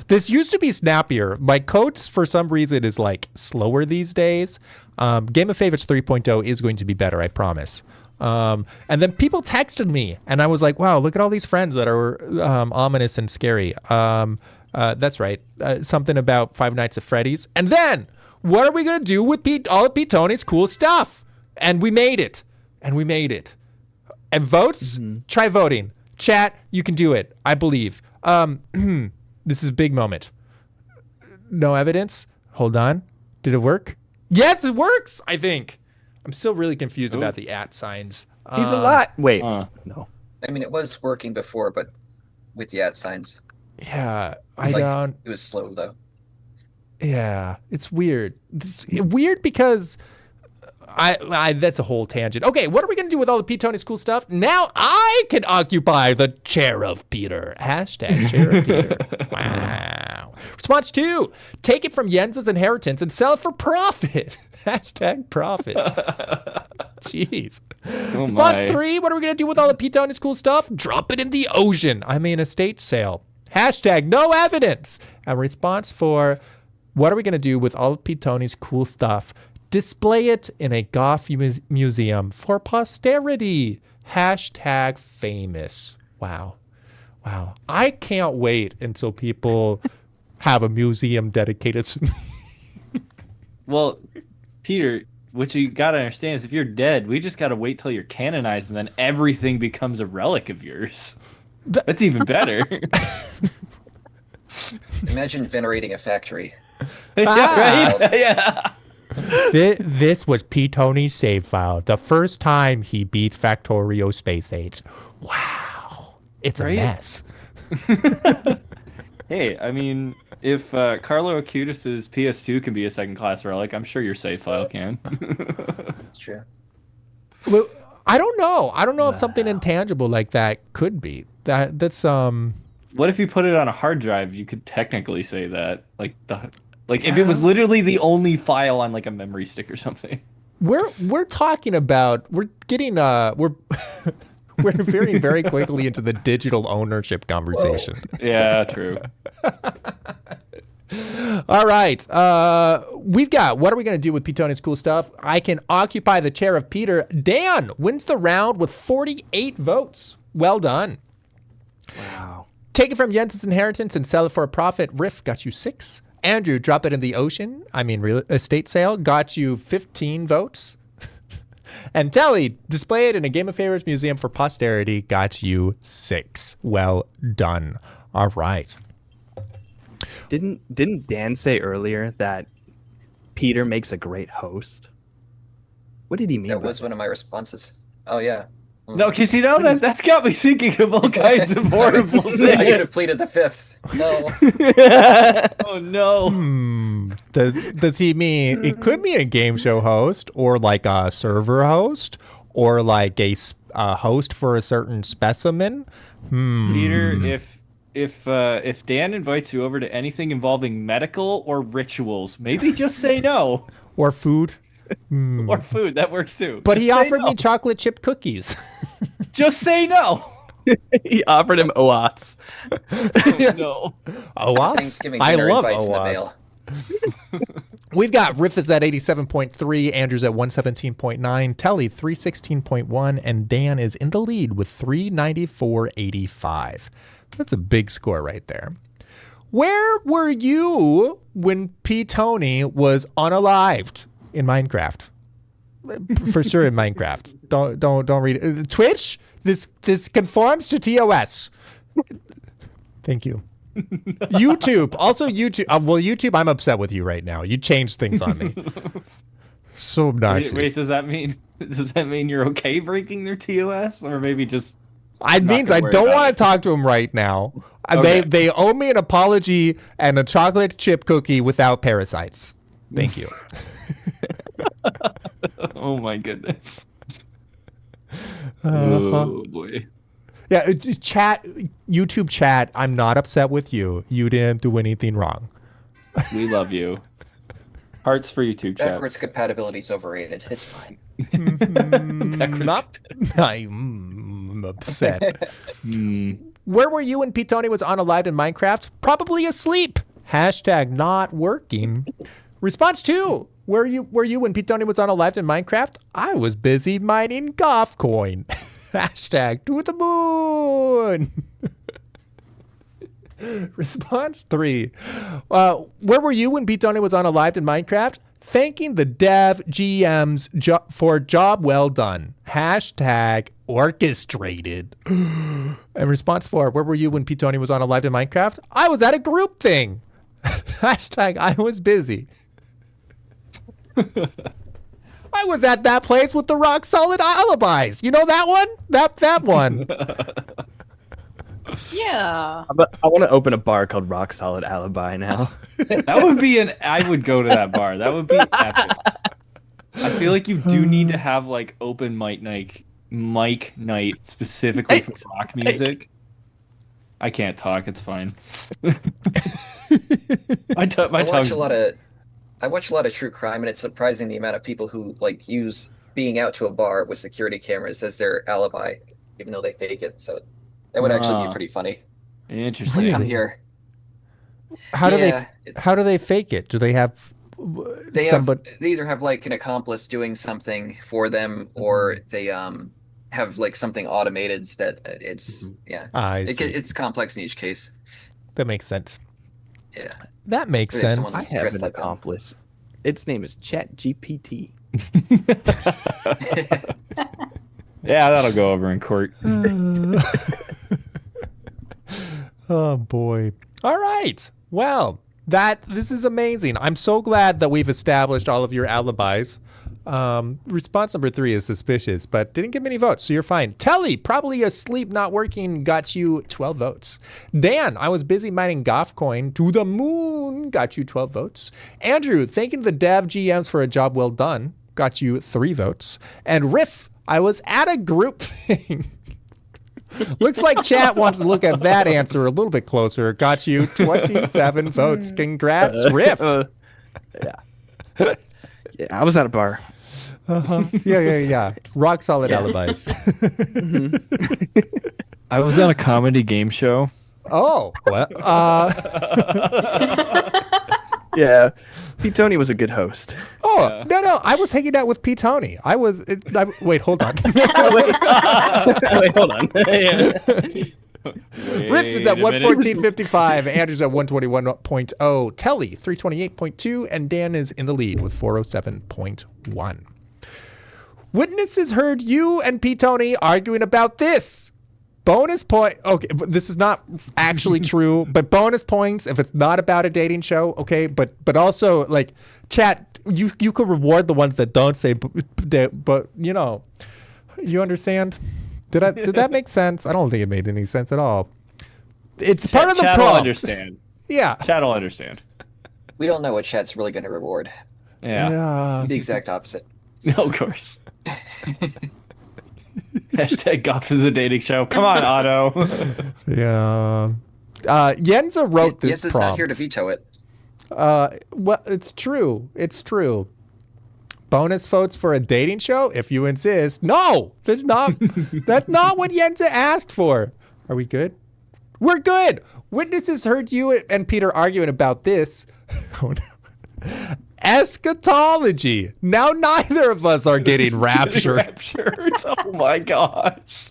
This used to be snappier. My code, for some reason, is like slower these days. Game of Favorites 3.0 is going to be better, I promise. And then people texted me, and I was like, wow, look at all these friends that are ominous and scary. That's right. Something about Five Nights at Freddy's. And then, what are we going to do with all of Ptony's cool stuff? And we made it. And votes? Try voting. Chat, you can do it. I believe. This is a big moment. No evidence? Hold on. Did it work? Yes, it works, I think. I'm still really confused about the @ signs. He's alive. Wait, Uh. no. I mean, it was working before, but with the @ signs. Yeah, It was slow though. Yeah, it's weird. Weird because I that's a whole tangent. Okay, what are we gonna do with all the Ptony's cool stuff? Now I can occupy the chair of Peter. # chair of Peter. Wow. Response 2: take it from Jens's inheritance and sell it for profit. # profit. Jeez. Oh Response my. 3: what are we gonna do with all the Ptony's cool stuff? Drop it in the ocean. I mean, estate sale. # no evidence. And response 4: what are we gonna do with all of Ptony's cool stuff? Display it in a Goth museum for posterity. # famous. Wow. I can't wait until people have a museum dedicated to me. Well, Peter, what you gotta understand is if you're dead, we just gotta wait till you're canonized, and then everything becomes a relic of yours. That's even better. Imagine venerating a factory. Yeah, right? Yeah. This was Ptony's save file. The first time he beats Factorio Space Age. Wow. It's a Right? mess. Hey, I mean, if Carlo Acutis's PS2 can be a second-class relic, I'm sure your save file can. That's true. Well, I don't know. I don't know if something intangible like that could be. That's What if you put it on a hard drive? You could technically say that, if it was literally the only file on like a memory stick or something. we're talking about we're getting we're veering very quickly into the digital ownership conversation. Yeah, true. All right. We've got, what are we going to do with Ptony's cool stuff? I can occupy the chair of Peter. Dan wins the round with 48 votes. Well done. Wow. Take it from Jens's inheritance and sell it for a profit. Riff got you 6. Andrew, drop it in the ocean. Real estate sale got you 15 votes. And Telly, display it in a Game of Favorites museum for posterity, got you 6. Well done. All right. Didn't Dan say earlier that Peter makes a great host? What did he mean? That by was one of my responses. Oh yeah. No, because you know that's got me thinking of all kinds of horrible I should things. have pleaded the 5th. No. Oh no. Does he mean it could be a game show host or like a server host or like a host for a certain specimen? Peter, if Dan invites you over to anything involving medical or rituals, maybe just say no. Or food? Or food, that works too. But he Just say offered no. me chocolate chip cookies. Just say no. He offered him OATs. No. OATs? Thanksgiving I dinner love invites in the OATs. mail. We've got Riff is at 87.3, Andrew's at 117.9, Telly 316.1, and Dan is in the lead with 394.85. That's a big score right there. Where were you when Ptony was unalived in Minecraft? For sure in Minecraft. Don't read it. Twitch? This conforms to TOS. Thank you. YouTube. Also YouTube. Well, YouTube, I'm upset with you right now. You changed things on me. So obnoxious. Wait, does that mean you're okay breaking their TOS, or maybe just? It means I don't want to talk to him right now. Okay. They owe me an apology and a chocolate chip cookie without parasites. Thank you. Oh my goodness. Uh-huh. Oh boy. Yeah, YouTube chat, I'm not upset with you. You didn't do anything wrong. We love you. Hearts for YouTube chat. Backwards compatibility is overrated. It's fine. I'm upset. Where were you when Ptony was unalived in Minecraft? Probably asleep. Hashtag not working. Response 2. Were you when Ptony was unalived in Minecraft? I was busy mining Goth coin. Hashtag to the moon. Response 3. Where were you when Ptony was unalived in Minecraft? Thanking the dev GMs for job well done. Hashtag orchestrated. And response 4. Where were you when Ptony was unalived in Minecraft? I was at a group thing. Hashtag I was busy. I was at that place with the rock solid alibis. You know that one? That one. Yeah. I want to open a bar called Rock Solid Alibi now. That would be I would go to that bar. That would be epic. I feel like you do need to have like open mic night specifically for rock music. I can't talk. It's fine. I watch a lot of true crime, and it's surprising the amount of people who like use being out to a bar with security cameras as their alibi, even though they fake it. So that would actually be pretty funny. Interesting. Like, I'm here. How do they fake it? Do they have They either have like an accomplice doing something for them, or they have like something automated that it's it's complex in each case. That makes sense. Yeah. That makes sense. I have an accomplice. Its name is ChatGPT. Yeah, that'll go over in court. Oh boy. All right. Well, this is amazing. I'm so glad that we've established all of your alibis. Response number 3 is suspicious, but didn't get many votes, so you're fine. Telly, probably asleep, not working, got you 12 votes. Dan, I was busy mining Goth coin to the moon, got you 12 votes. Andrew, thanking the dev GMs for a job well done, got you 3 votes. And Riff, I was at a group thing. Looks like chat wants to look at that answer a little bit closer. Got you 27 votes. Congrats, Riff. Yeah, I was at a bar. Yeah. Rock solid alibis. I was on a comedy game show. Oh, what? Yeah, Ptony was a good host. Oh, no. I was hanging out with Ptony. Wait, hold on. Wait, hold on. Riff is at 114.55. Andrew's at 121.0. Telly, 328.2. And Dan is in the lead with 407.1. Witnesses heard you and Ptony arguing about this. Bonus point. Okay, but this is not actually true, but bonus points if it's not about a dating show. Okay, but also like chat, you could reward the ones that don't say, but you know, you understand. Did that make sense? I don't think it made any sense at all. It's part of the Chat prompt. will understand. Yeah, Chat will understand. We don't know what chat's really going to reward. Yeah. The exact opposite. No, of course. Hashtag Goth is a dating show. Come on, Otto. Yeah. Yenza wrote this Yenza's prompt. not here to veto it. Well, it's true. It's true. bonus votes for a dating show if you insist. No, that's not what Yenza asked for. Are we good? We're good. Witnesses heard you and Peter arguing about this. Oh no. Eschatology. Now neither of us are getting raptured. Raptured. Oh my gosh.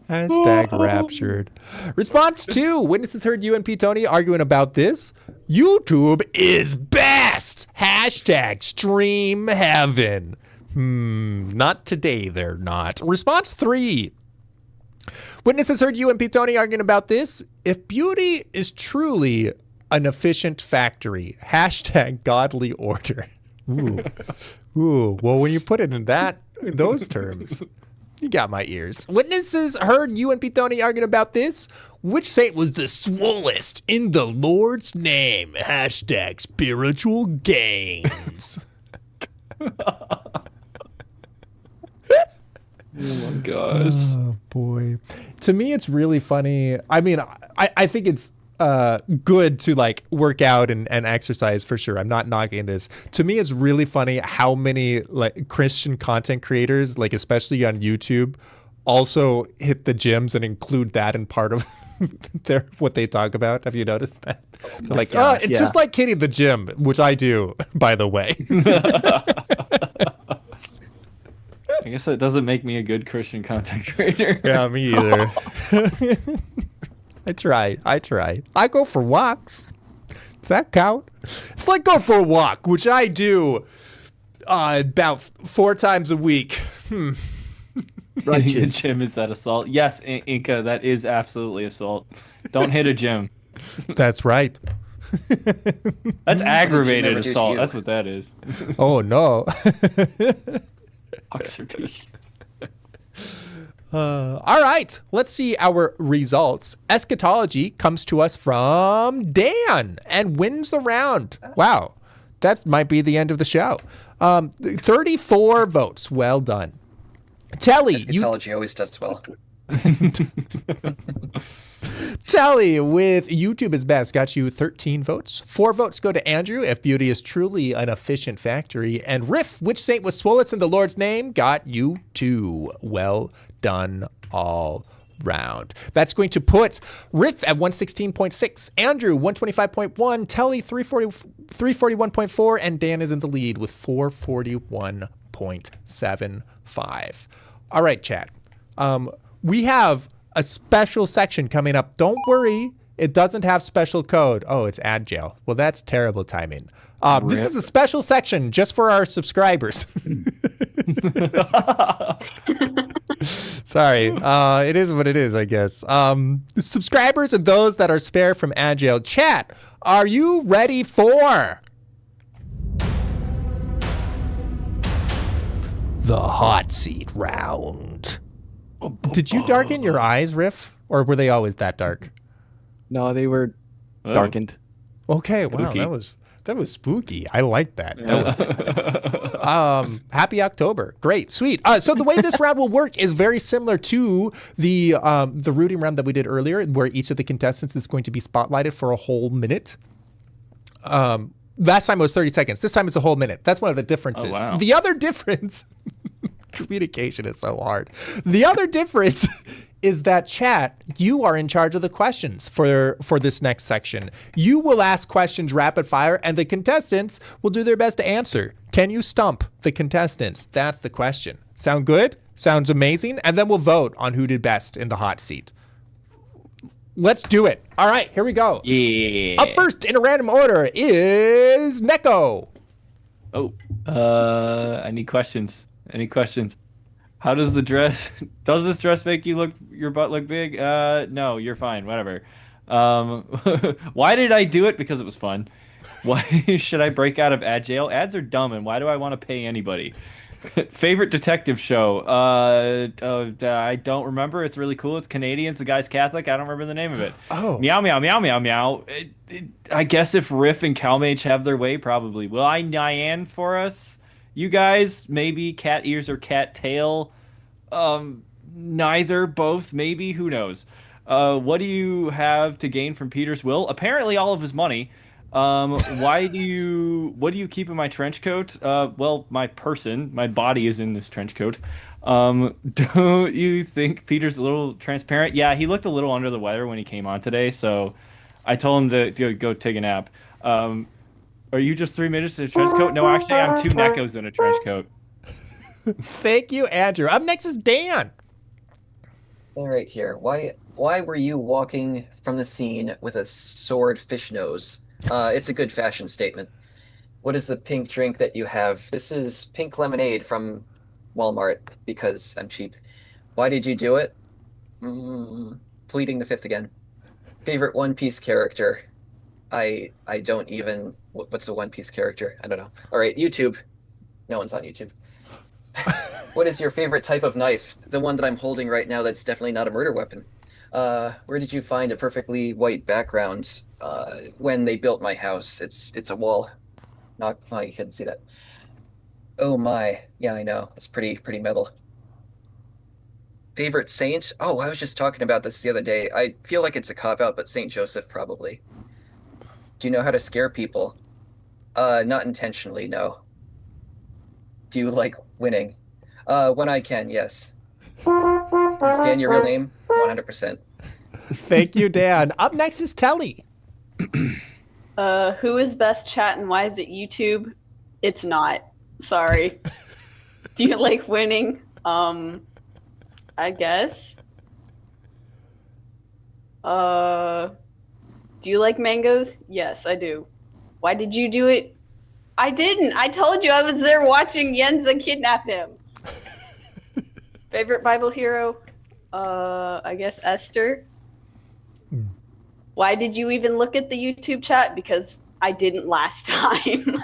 Hashtag raptured. Response 2. Witnesses heard you and Ptony arguing about this. YouTube is best. Hashtag stream heaven. Not today, they're not. Response 3. Witnesses heard you and Ptony arguing about this. If beauty is truly an efficient factory. Hashtag godly order. Ooh. Well, when you put it in those terms, you got my ears. Witnesses heard you and Ptony arguing about this. Which saint was the swollest in the Lord's name? Hashtag spiritual gains. Oh my gosh. Oh boy. To me, it's really funny. I mean, I think it's good to like work out and exercise for sure. I'm not knocking this. To me, it's really funny how many like Christian content creators, like especially on YouTube, also hit the gyms and include that in part of what they talk about. Have you noticed that? They're like, gosh, it's yeah. just like hitting the gym, which I do, by the way. I guess that doesn't make me a good Christian content creator. Yeah, me either. I try. I go for walks. Does that count? It's like go for a walk, which I do about 4 times a week. Hitting the Righteous. gym, is that assault? Yes, Inca, that is absolutely assault. Don't hit a gym. That's right. That's aggravated never do to assault. you? That's what that is. Oh, no. All right, let's see our results. Eschatology comes to us from Dan and wins the round. Wow, that might be the end of the show. 34 votes. Well done. Telly, Eschatology always does well. Telly with YouTube is best got you 13 votes. 4 votes go to Andrew if beauty is truly an efficient factory. And Riff, which saint was swollest in the Lord's name, got you 2. Well done all round. That's going to put Riff at 116.6, Andrew 125.1, Telly 341.4, and Dan is in the lead with 441.75. All right, chat. We have a special section coming up. Don't worry, it doesn't have special code. Oh, it's ad jail. Well, that's terrible timing. This is a special section just for our subscribers. Sorry, it is what it is, I guess. Subscribers and those that are spare from ad jail. Chat, are you ready for the hot seat round? Did you darken your eyes, Riff? Or were they always that dark? No, they were Oh. darkened. Okay, wow, Spooky. that was spooky. I like that. That was happy October. Great, sweet. So the way this round will work is very similar to the rooting round that we did earlier, where each of the contestants is going to be spotlighted for a whole minute. Last time it was 30 seconds. This time it's a whole minute. That's one of the differences. Oh, wow. The other difference, communication is so hard. The other difference is that, chat, you are in charge of the questions for this next section. You will ask questions rapid fire, and the contestants will do their best to answer. Can you stump the contestants? That's the question. Sound good? Sounds amazing? And then we'll vote on who did best in the hot seat. Let's do it. All right, here we go. Yeah. Up first in a random order is Neko. Oh, I need questions. Any questions? How does the dress? Does this dress make your butt look big? No, you're fine. Whatever. Why did I do it? Because it was fun. Why should I break out of ad jail? Ads are dumb, and why do I want to pay anybody? Favorite detective show? I don't remember. It's really cool. It's Canadian. The guy's Catholic. I don't remember the name of it. Oh. Meow, meow, meow, meow, meow. I guess if Riff and Calmage have their way, probably. Will I Nyan for us? You guys, maybe cat ears or cat tail. Neither, both, maybe. Who knows? What do you have to gain from Peter's will? Apparently all of his money. What do you keep in my trench coat? Well, my body is in this trench coat. Don't you think Peter's a little transparent? Yeah, he looked a little under the weather when he came on today, so I told him to go take a nap. Are you just 3 minutes in a trench coat? No, actually, I'm 2 Neckos in a trench coat. Thank you, Andrew. Up next is Dan. All right, here. Why were you walking from the scene with a sword fish nose? It's a good fashion statement. What is the pink drink that you have? This is pink lemonade from Walmart because I'm cheap. Why did you do it? Pleading the fifth again. Favorite One Piece character? I don't even. What's a One Piece character? I don't know. All right, YouTube. No one's on YouTube. What is your favorite type of knife? The one that I'm holding right now that's definitely not a murder weapon. Where did you find a perfectly white background when they built my house? It's a wall. Not funny, you couldn't see that. Oh my. Yeah, I know. It's pretty metal. Favorite saint? Oh, I was just talking about this the other day. I feel like it's a cop-out, but Saint Joseph probably. Do you know how to scare people? Not intentionally, no. Do you like winning? When I can, yes. Is Dan your real name? 100%. Thank you, Dan. Up next is Telly. Who is best chat and why is it YouTube? It's not. Sorry. Do you like winning? I guess. Do you like mangoes? Yes, I do. Why did you do it? I didn't. I told you I was there watching Yenza kidnap him. Favorite Bible hero? I guess Esther. Why did you even look at the YouTube chat? Because I didn't last time.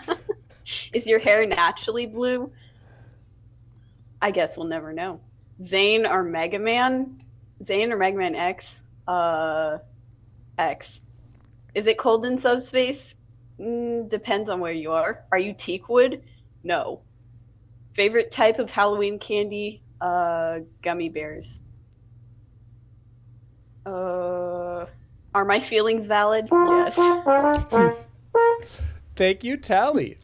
Is your hair naturally blue? I guess we'll never know. Zane or Mega Man? Zane or Mega Man X? X. Is it cold in subspace? Depends on where you are. Are you teakwood? No. Favorite type of Halloween candy? Gummy bears. Are my feelings valid? Yes. Thank you, Telly.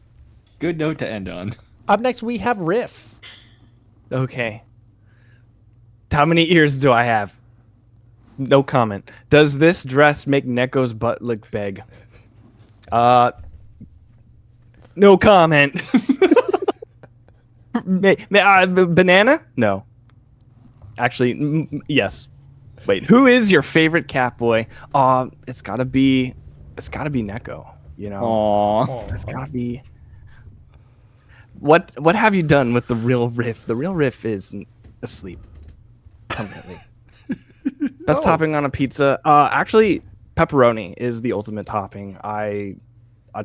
Good note to end on. Up next, we have Riff. Okay. How many ears do I have? No comment. Does this dress make Neko's butt look big? No comment. Banana? No. Actually, yes. Wait, who is your favorite Catboy? It's gotta be Neko. You know. Aww. It's gotta be. What have you done with the real Riff? The real Riff is asleep permanently. Best topping on a pizza. Actually, pepperoni is the ultimate topping. I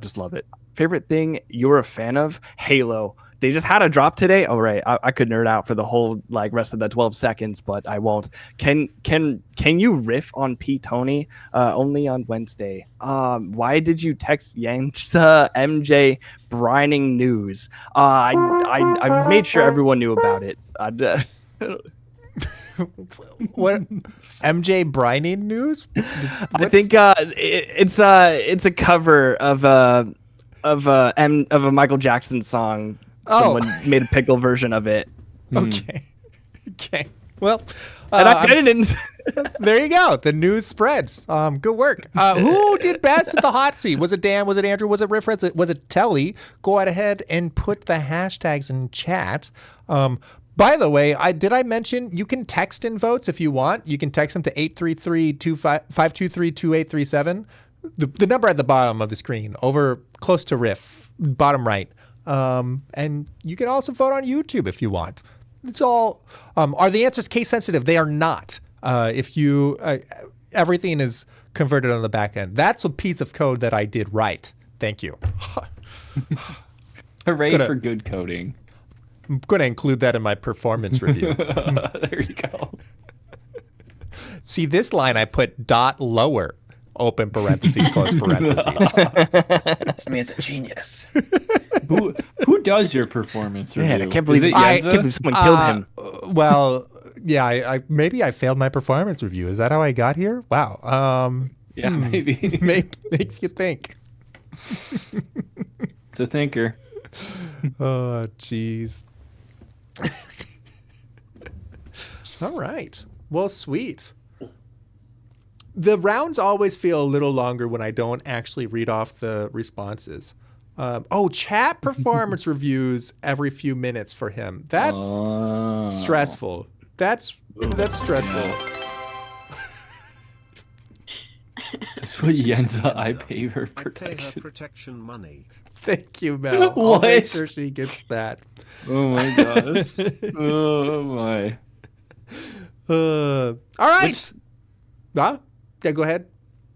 just love it. Favorite thing you're a fan of? Halo. They just had a drop today. Oh right, I could nerd out for the whole rest of the 12 seconds, but I won't. Can you riff on Ptony? Only on Wednesday. Why did you text Yansa MJ brining news? I made sure everyone knew about it. What MJ brining news? I think it's a cover of a Michael Jackson song. Someone made a pickle version of it. Okay. Okay. Well, and I didn't. There you go. The news spreads. Good work. Who did best at the hot seat? Was it Dan? Was it Andrew? Was it Riff? Was it Telly? Go right ahead and put the hashtags in chat. By the way, did I mention you can text in votes if you want? You can text them to 833-523-2837. The number at the bottom of the screen, over close to Riff, bottom right. And you can also vote on YouTube if you want. It's all. Are the answers case sensitive? They are not. If you everything is converted on the back end. That's a piece of code that I did right. Thank you. Hooray for good coding. I'm going to include that in my performance review. There you go. See, this line I put dot lower, open parentheses, close parentheses. This man's a genius. Who does your performance review? Man, I can't believe someone killed him. Well, yeah, I maybe I failed my performance review. Is that how I got here? Wow. Yeah, maybe. Makes you think. It's a thinker. Oh, jeez. All right. Well, sweet. The rounds always feel a little longer when I don't actually read off the responses. Chat performance reviews every few minutes for him. That's stressful. That's stressful. That's what Yenza, I pay her I pay her protection. protection money. Thank you, Mel. I'll make What? sure she gets that. Oh my gosh. Oh my. All right. Yeah, go ahead.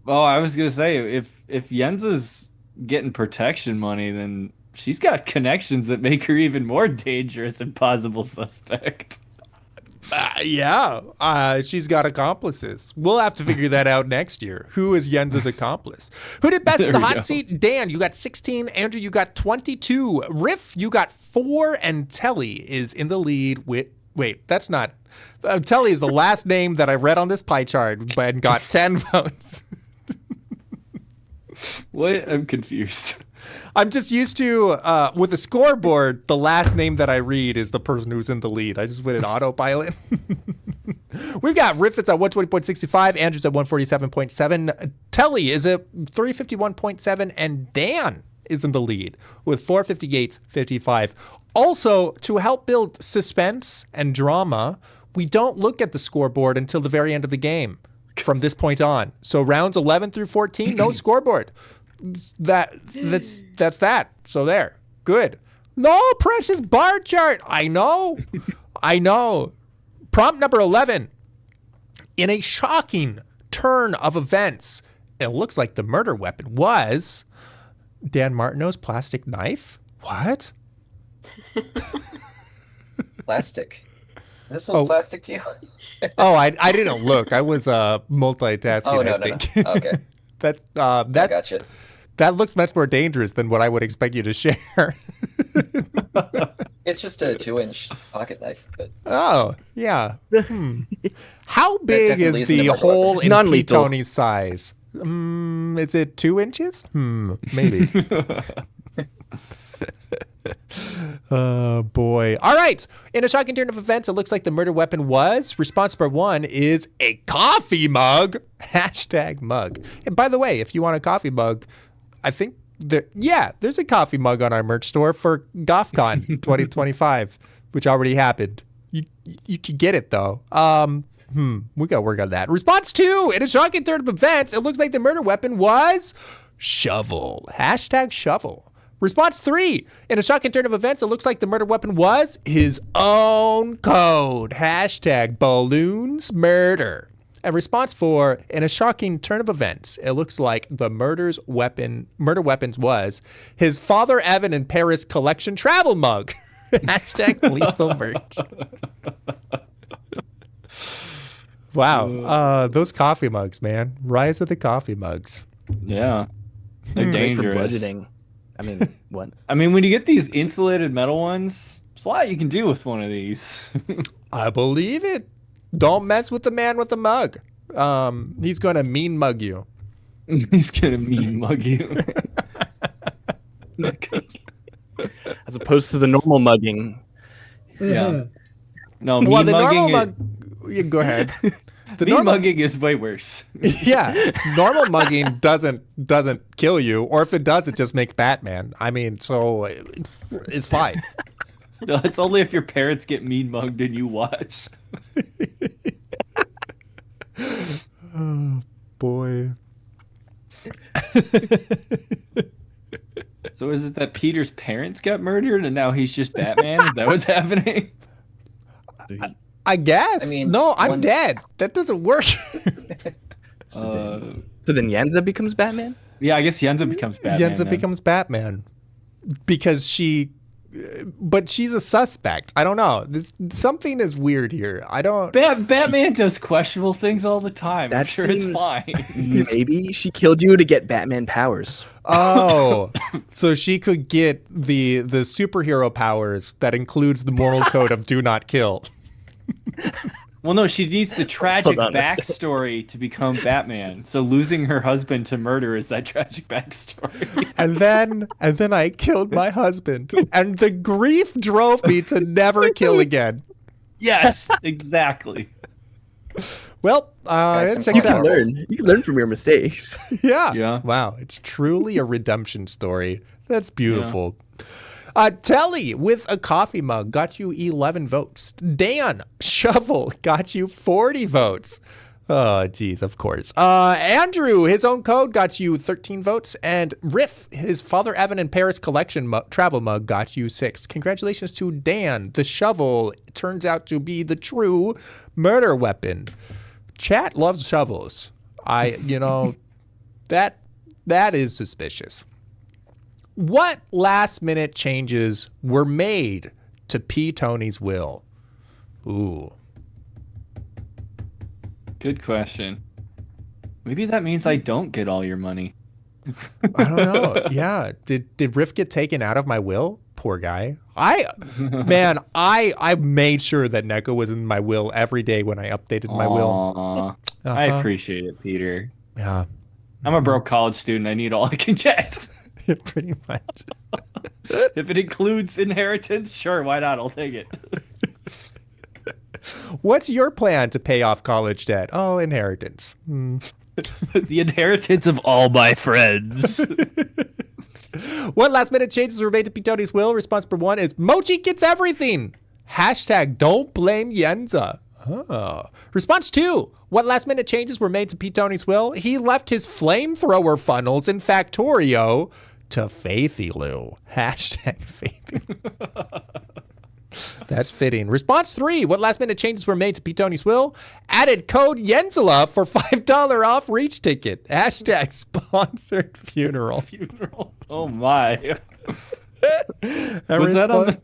Oh, I was gonna say if Yenza's getting protection money, then she's got connections that make her even more dangerous and possible suspect. She's got accomplices. We'll have to figure that out next year. Who is Yenza's accomplice? Who did best in the There we hot go. seat? Dan, you got 16. Andrew, you got 22. Riff, you got 4. And Telly is in the lead with... Wait, that's not... Telly is the last name that I read on this pie chart and got 10 votes. What? I'm confused. I'm just used to, with a scoreboard, the last name that I read is the person who's in the lead. I just went in autopilot. We've got Riffit's at 120.65, Andrew's at 147.7, Telly is at 351.7, and Dan is in the lead with 458.55. Also, to help build suspense and drama, we don't look at the scoreboard until the very end of the game from this point on. So rounds 11 through 14, no scoreboard. That's that. So there. Good. No precious bar chart. I know. Prompt number 11. In a shocking turn of events, it looks like the murder weapon was Dan Martineau's plastic knife. What? Plastic. Is this some plastic to you? I didn't look. I was multitasking. Oh, no. I think. Okay. that I gotcha. That looks much more dangerous than what I would expect you to share. It's just a 2-inch pocket knife, but Oh, yeah. How big definitely is isn't the a murder hole weapon. in Non-lethal. Ptony's size? Is it 2 inches? Maybe. Oh, boy. All right. In a shocking turn of events, it looks like the murder weapon was. Response number 1 is a coffee mug. # mug. And by the way, if you want a coffee mug, I think there's a coffee mug on our merch store for GoffCon 2025, which already happened. You could get it though. We got to work on that. Response 2, in a shocking turn of events, it looks like the murder weapon was shovel. # shovel. Response 3, in a shocking turn of events, it looks like the murder weapon was his own code. # balloons murder. And response 4, in a shocking turn of events, it looks like the murder weapons was his Father Evan in Paris collection travel mug. # lethal merch. Wow. Those coffee mugs, man. Rise of the coffee mugs. Yeah. They're Great for dangerous. budgeting. I mean, what? I mean, when you get these insulated metal ones, there's a lot you can do with one of these. I believe it. Don't mess with the man with the mug. He's going to mean mug you. He's gonna mean mug you. As opposed to the normal mugging. Yeah. No, Well, mean the mugging. normal mug. Yeah, go ahead. The Mean normal, mugging is way worse. yeah, normal mugging doesn't kill you, or if it does, it just makes Batman. I mean, so it's fine. No, it's only if your parents get mean mugged and you watch. Oh boy. So is it that Peter's parents got murdered and now he's just Batman? Is that what's happening? I guess. I mean, no, I'm once- dead. That doesn't work. So then Yenza becomes Batman? Yeah, I guess Yenza becomes Batman. Yenza then. becomes Batman because but she's a suspect. I don't know. Something is weird here. I don't. Batman does questionable things all the time. I'm That sure seems- it's fine. Maybe she killed you to get Batman powers. Oh, so she could get the superhero powers that includes the moral code of do not kill. Well, no, she needs the tragic Hold on a second. backstory to become Batman. So losing her husband to murder is that tragic backstory. And then I killed my husband. And the grief drove me to never kill again. Yes, exactly. Well, Guys, it I'm checks calling out. Marvel. You can learn from your mistakes. Yeah. Yeah. Wow. It's truly a redemption story. That's beautiful. Telly with a coffee mug got you 11 votes. Dan Shovel got you 40 votes. Oh, geez, of course. Andrew, his own code, got you 13 votes. And Riff, his Father Evan and Paris collection travel mug, got you 6. Congratulations to Dan. The shovel turns out to be the true murder weapon. Chat loves shovels. That is suspicious. What last-minute changes were made to Tony's will? Ooh. Good question. Maybe that means I don't get all your money. I don't know. Yeah. Did Riff get taken out of my will? Poor guy. I made sure that Neko was in my will every day when I updated my will. Aw, I appreciate it, Peter. Yeah. I'm a broke college student. I need all I can get. Pretty much. If it includes inheritance, sure, why not? I'll take it. What's your plan to pay off college debt? Oh, inheritance. The inheritance of all my friends. What last minute changes were made to Tony's will? Response number 1 is Mochi gets everything. Hashtag don't blame Yenza. Oh. Response 2. What last minute changes were made to Tony's will? He left his flamethrower funnels in Factorio to Faithy-Lou. Hashtag Faithy. That's fitting. Response 3. What last minute changes were made to Tony's will? Added code Yenzela for $5 off reach ticket. Hashtag sponsored funeral. Funeral. Oh my. Was that on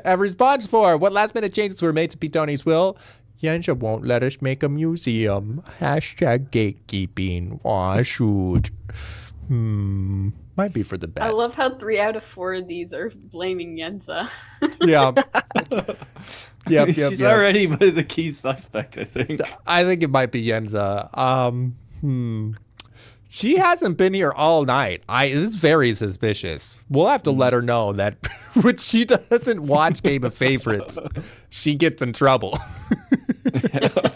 A response 4. What last minute changes were made to Tony's will? Yenza won't let us make a museum. Hashtag gatekeeping. Aw, shoot. Might be for the best. I love how 3 out of 4 of these are blaming Yenza. Yeah. Yep. She's already the key suspect, I think. I think it might be Yenza. She hasn't been here all night. This is very suspicious. We'll have to let her know that when she doesn't watch Game of Favorites, she gets in trouble. As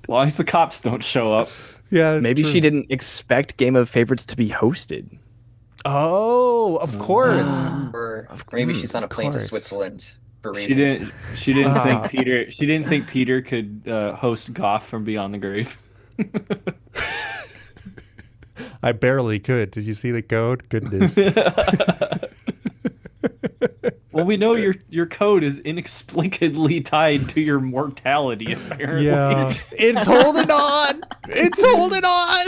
long as the cops don't show up. Yeah, Maybe she didn't expect Game of Favorites to be hosted. Oh, of course. Or maybe she's on a plane to course. Switzerland for reasons. She didn't think Peter. She didn't think Peter could host Goff from Beyond the Grave. I barely could. Did you see the code? Goodness. Well, we know your code is inexplicably tied to your mortality, apparently. Yeah. It's holding on. It's holding on.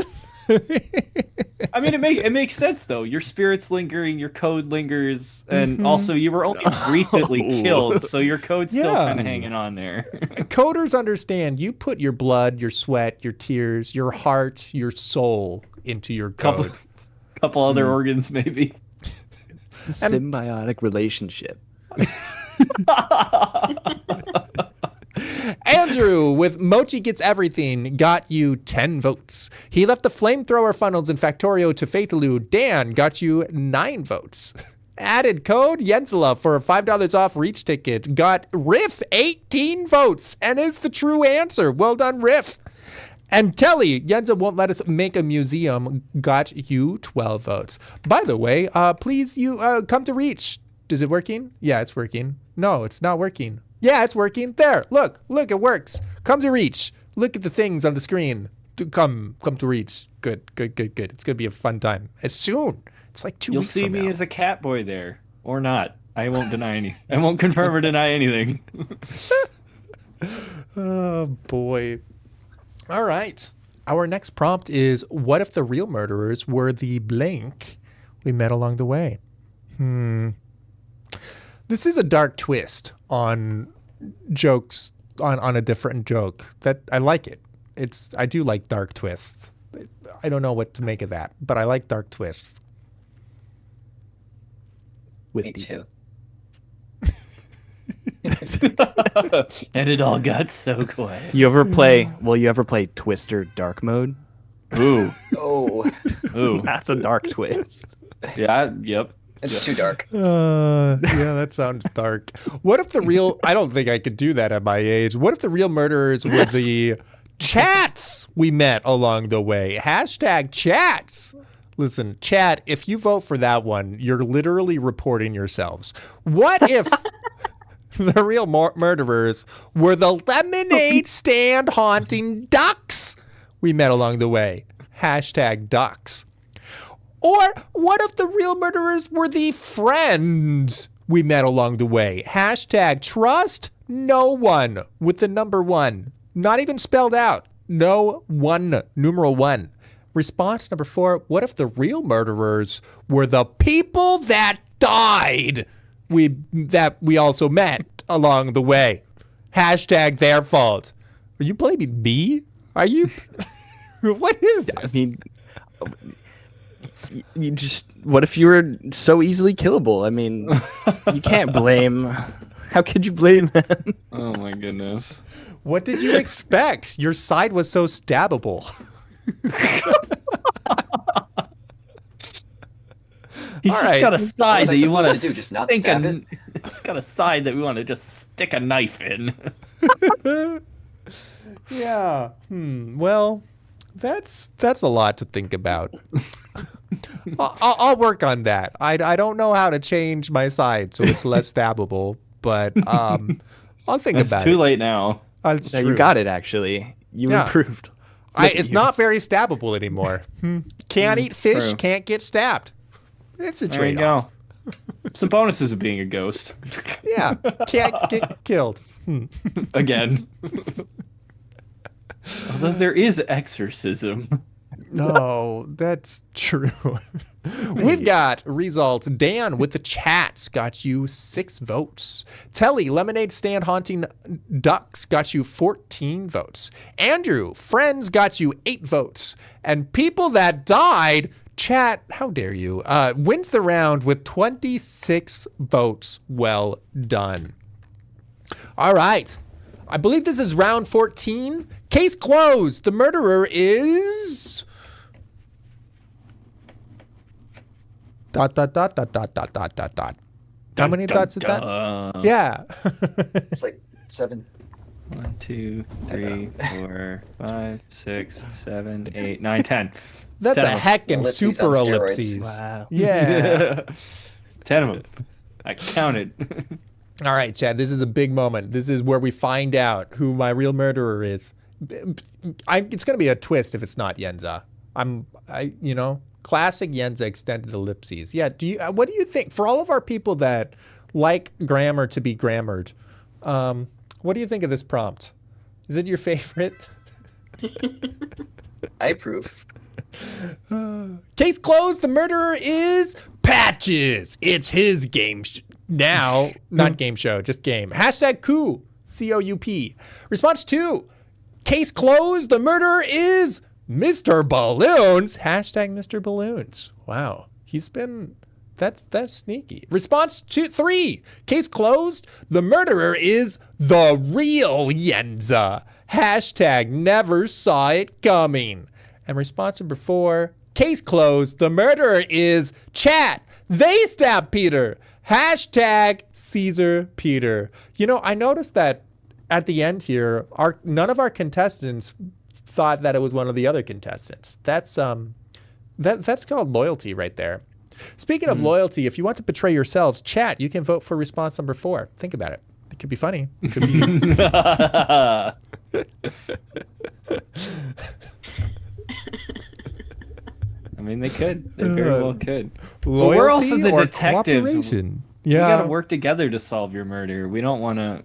I mean, it makes sense though. Your spirit's lingering, your code lingers, and also you were only recently killed, so your code's still Yeah. kind of hanging on there. Coders understand you put your blood, your sweat, your tears, your heart, your soul into your code. Couple other organs, maybe. It's a symbiotic relationship. Andrew with Mochi Gets Everything got you 10 votes. He left the flamethrower funnels in Factorio to Faithy-Lou. Dan got you 9 votes. Added code Yenzela for a $5 off reach ticket. Got Riff 18 votes and is the true answer. Well done, Riff. And Telly, Yenza won't let us make a museum, got you 12 votes. By the way, please, you come to Reach. Is it working? Yeah, it's working. No, it's not working. Yeah, it's working. There, look, it works. Come to Reach. Look at the things on the screen. Come to Reach. Good. It's going to be a fun time. As soon. It's like 2 You'll weeks see from me now. as a cat boy there, or not. I won't deny any. I won't confirm or deny anything. Oh, boy. All right. Our next prompt is, what if the real murderers were the blank we met along the way? This is a dark twist on jokes, on a different joke. That I like it. I do like dark twists. I don't know what to make of that, but I like dark twists. Me too. And it all got so quiet. You ever play Twister Dark Mode? Ooh. Oh, Ooh. That's a dark twist. Yeah, yep. it's too dark. Yeah, that sounds dark. What if the real, I don't think I could do that at my age. What if the real murderers were the chats we met along the way? Hashtag chats. Listen, chat, if you vote for that one, you're literally reporting yourselves. What if the real murderers were the lemonade stand haunting ducks we met along the way? Hashtag ducks. Or what if the real murderers were the friends we met along the way? Hashtag trust no one with the number 1. Not even spelled out. No one, numeral 1. Response number 4, what if the real murderers were the people that died that we also met along the way? Hashtag their fault. Are you blaming me? Are you? What is this? I mean, you just, what if you were so easily killable? I mean, you can't blame. How could you blame them? Oh my goodness. What did you expect? Your side was so stabbable. He's All just right. got a What side was I that you want supposed to do? Just not stab it? He's got a side that we want to just stick a knife in. Yeah. Well, that's a lot to think about. I'll work on that. I don't know how to change my side so it's less stabbable, but I'll think It's about too it. late now. That's No, true. you got it, actually. You Yeah. improved. It's not very stabbable anymore. Can't eat fish, true. can't get stabbed. It's a There you trade-off. go. Some bonuses of being a ghost. Yeah, can't get killed. Again. Although there is exorcism. No, that's true. We've got results. Dan with the chats got you 6 votes. Telly, Lemonade Stand Haunting Ducks got you 14 votes. Andrew, Friends got you 8 votes. And People That Died, chat, how dare you, wins the round with 26 votes. Well done. All right. I believe this is round 14. Case closed. The murderer is... ... How many dots is that? Yeah. It's like 7. 1, 2, 3, 4, 5, 6, 7, 8, 9, 10. That's 10 a of them. heckin' Ellipses super on steroids. ellipses. Wow. Yeah. 10 of them. I counted. All right, Chad, this is a big moment. This is where we find out who my real murderer is. It's going to be a twist if it's not Yenza. Classic Yenza extended ellipses. Yeah, what do you think? For all of our people that like grammar to be grammared, what do you think of this prompt? Is it your favorite? I approve. Case closed. The murderer is Patches. It's his game now. Not game show, just game. Hashtag coup. COUP. Response 2. Case closed. The murderer is Mr. Balloons. Hashtag Mr. Balloons. Wow. That's sneaky. Response 3. Case closed. The murderer is the real Yenza. Hashtag never saw it coming. And response number 4. Case closed. The murderer is chat. They stabbed Peter. Hashtag Caesar Peter. I noticed that at the end here, none of our contestants thought that it was one of the other contestants. That's called loyalty right there. Speaking of loyalty, if you want to betray yourselves, chat, you can vote for response number 4. Think about it. It could be funny. It could be. I mean, they could. They very well could. Loyalty But we're also the or detectives. cooperation? We Yeah. gotta work together to solve your murder. We don't want to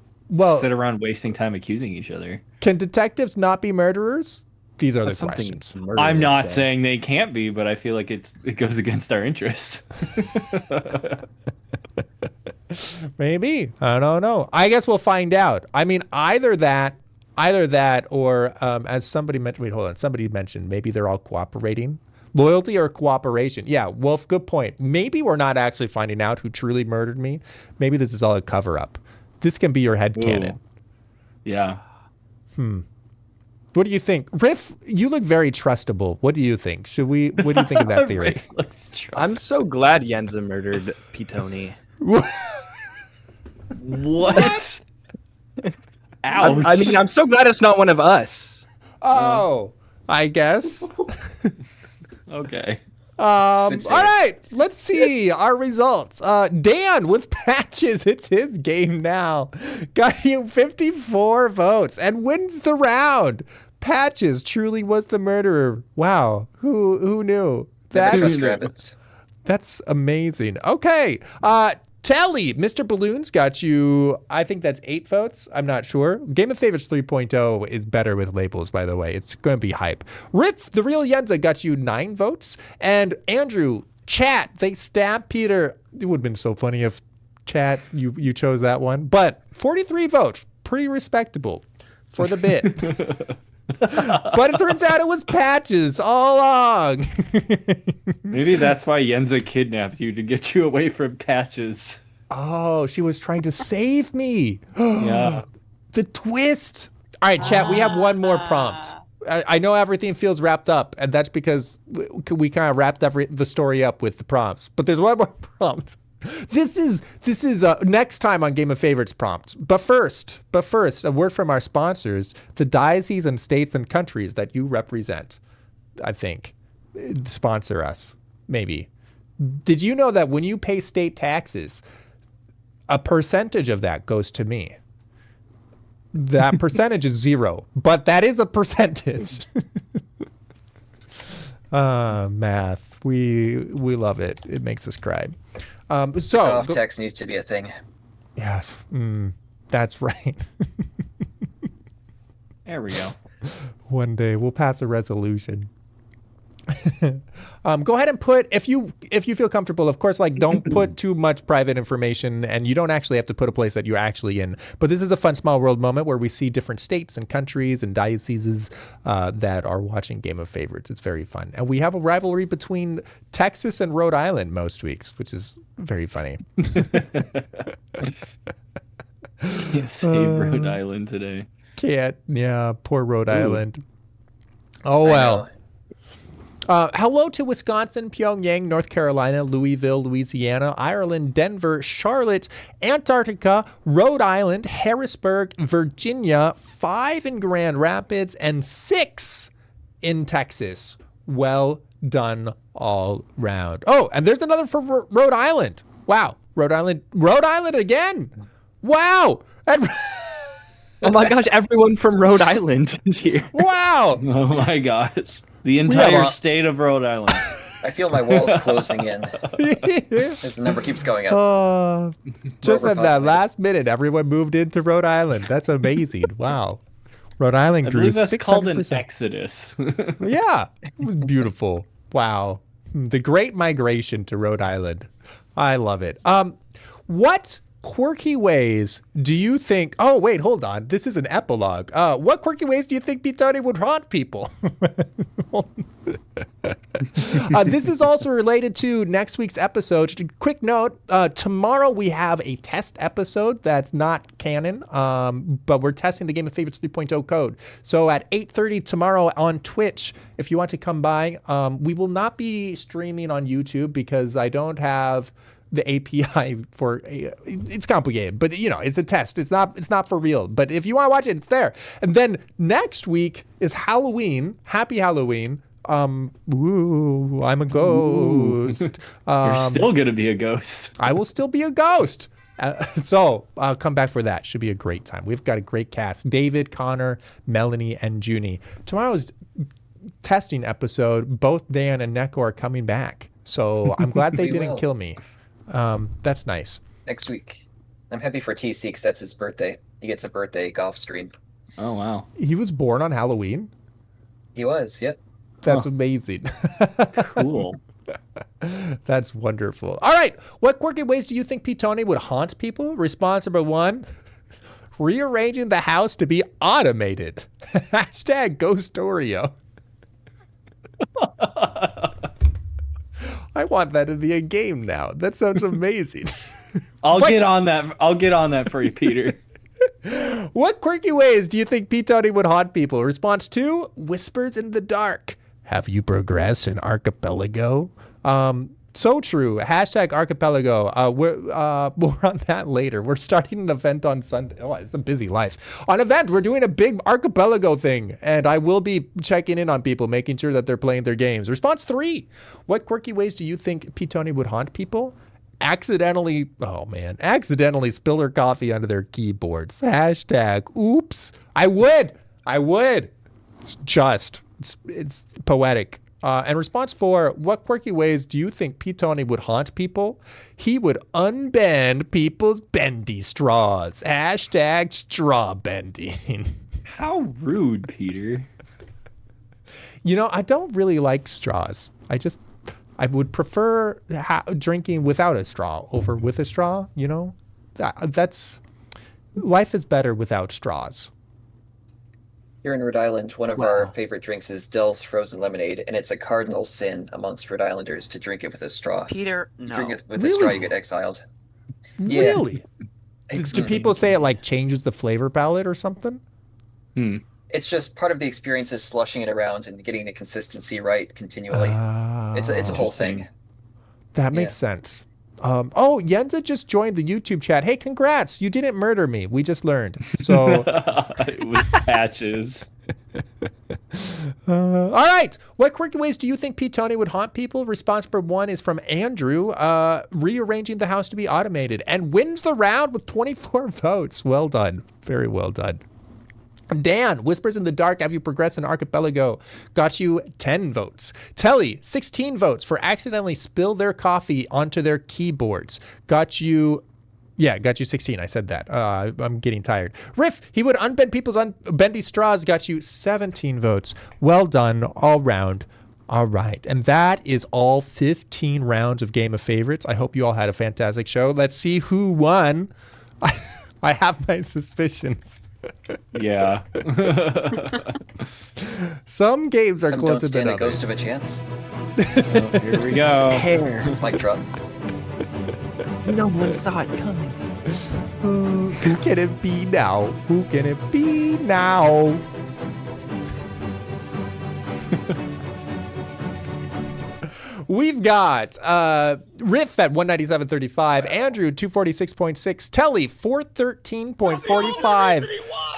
sit around wasting time accusing each other. Can detectives not be murderers? These are That's the something questions. murderers I'm not say. saying they can't be, but I feel like it goes against our interests. Maybe. I don't know. I guess we'll find out. I mean, either that or as somebody mentioned, wait, hold on. Somebody mentioned maybe they're all cooperating. Loyalty or cooperation. Yeah, Wolf, good point. Maybe we're not actually finding out who truly murdered me. Maybe this is all a cover up. This can be your headcanon. Yeah. What do you think? Riff, you look very trustable. What do you think? What do you think of that theory? Riff looks I'm so glad Yenza murdered Ptony. What? Ouch. I mean, I'm so glad it's not one of us. Oh, I guess. Okay. All right, let's see our results. Dan with Patches, it's his game now. Got you 54 votes and wins the round. Patches truly was the murderer. Wow, who knew? Never trust rabbits. That's amazing. Okay, Telly, Mr. Balloons got you, I think that's 8 votes. I'm not sure. Game of Favorites 3.0 is better with labels, by the way. It's going to be hype. Riff, the real Yenza, got you 9 votes. And Andrew, Chat, they stabbed Peter. It would have been so funny if Chat, you chose that one. But 43 votes, pretty respectable for the bit. But it turns out it was Patches all along. Maybe that's why Yenza kidnapped you, to get you away from Patches. Oh, she was trying to save me. Yeah. The twist. All right, chat, we have one more prompt. I know everything feels wrapped up, and that's because we kind of wrapped the story up with the prompts. But there's one more prompt. This is next time on Game of Favorites prompt. But first, a word from our sponsors, the dioceses and states and countries that you represent, I think, sponsor us, maybe. Did you know that when you pay state taxes, a percentage of that goes to me? That percentage is 0, but that is a percentage. Math. We love it. It makes us cry. Off tax needs to be a thing. Yes, that's right. There we go. One day we'll pass a resolution. Go ahead and put, if you feel comfortable, of course, like don't put too much private information, and you don't actually have to put a place that you're actually in. But this is a fun small world moment where we see different states and countries and dioceses that are watching Game of Favorites. It's very fun. And we have a rivalry between Texas and Rhode Island most weeks, which is very funny. Can't save Rhode Island today. Can't. Yeah, poor Rhode Island. Oh, well. Hello to Wisconsin, Pyongyang, North Carolina, Louisville, Louisiana, Ireland, Denver, Charlotte, Antarctica, Rhode Island, Harrisburg, Virginia, 5 in Grand Rapids, and 6 in Texas. Well done all round. Oh, and there's another for Rhode Island. Wow. Rhode Island again. Wow. Oh my gosh, everyone from Rhode Island is here. Wow. Oh my gosh. The entire state of Rhode Island. I feel my walls closing in as the number keeps going up. Just at that last minute, everyone moved into Rhode Island. That's amazing. Wow. Rhode Island grew 600%. I believe that's called an exodus. Yeah. It was beautiful. Wow. The Great Migration to Rhode Island. I love it. What quirky ways do you think... Oh, wait, hold on. This is an epilogue. What quirky ways do you think Ptony would haunt people? This is also related to next week's episode. Just a quick note, tomorrow we have a test episode that's not canon, but we're testing the Game of Favorites 3.0 code. So at 8:30 tomorrow on Twitch, if you want to come by, we will not be streaming on YouTube because I don't have the API for it's complicated, but you know, it's a test. It's not for real. But if you want to watch it, it's there. And then next week is Halloween. Happy Halloween. Ooh, I'm a ghost. You're still gonna be a ghost. I will still be a ghost. So come back for that. Should be a great time. We've got a great cast: David, Connor, Melanie, and Junie. Tomorrow's testing episode, both Dan and Neko are coming back. So I'm glad they didn't kill me. That's nice. Next week. I'm happy for TC because that's his birthday. He gets a birthday golf screen. Oh, wow. He was born on Halloween? He was, yep. That's amazing. Cool. That's wonderful. All right. What quirky ways do you think Ptony would haunt people? Response number 1, rearranging the house to be automated. Hashtag Ghostorio. I want that to be a game now. That sounds amazing. I'll What? get on that. I'll get on that for you, Peter. What quirky ways do you think Ptony would haunt people? Response 2, whispers in the dark. Have you progressed in Archipelago? So true. Hashtag Archipelago. More on that later. We're starting an event on Sunday. Oh, it's a busy life. On event, we're doing a big Archipelago thing, and I will be checking in on people, making sure that they're playing their games. Response 3. What quirky ways do you think Ptony would haunt people? Accidentally spill their coffee onto their keyboards. Hashtag oops. I would. It's poetic. And response 4, what quirky ways do you think Ptony would haunt people? He would unbend people's bendy straws. Hashtag straw bending. How rude, Peter. You know, I don't really like straws. I would prefer drinking without a straw over with a straw, you know? That's life is better without straws. Here in Rhode Island, one of our favorite drinks is Dell's frozen lemonade, and it's a cardinal sin amongst Rhode Islanders to drink it with a straw. Peter, You no. drink it with a straw, you get exiled. Yeah. Really? Do people say it like changes the flavor palette or something? It's just part of the experience is slushing it around and getting the consistency right continually. It's a whole thing. That makes sense. Oh, Yenza just joined the YouTube chat. Hey, congrats. You didn't murder me. We just learned. So, It was patches. all right. What quirky ways do you think Ptony would haunt people? Response for 1 is from Andrew, rearranging the house to be automated, and wins the round with 24 votes. Well done. Very well done. Dan, whispers in the dark, have you progressed in Archipelago? Got you 10 votes. Telly, 16 votes for accidentally spill their coffee onto their keyboards. Got you 16. I said that. I'm getting tired. Riff, he would unbend people's bendy straws. Got you 17 votes. Well done all round. All right. And that is all 15 rounds of Game of Favorites. I hope you all had a fantastic show. Let's see who won. I have my suspicions. Yeah. Some games are Some closer don't stand than a ghost others. of a chance. Oh, here we go. Hair. Mic drop. No one saw it coming. Who can it be now? Who can it be now? We've got Riff at 197.35, Andrew 246.6, Telly 413.45,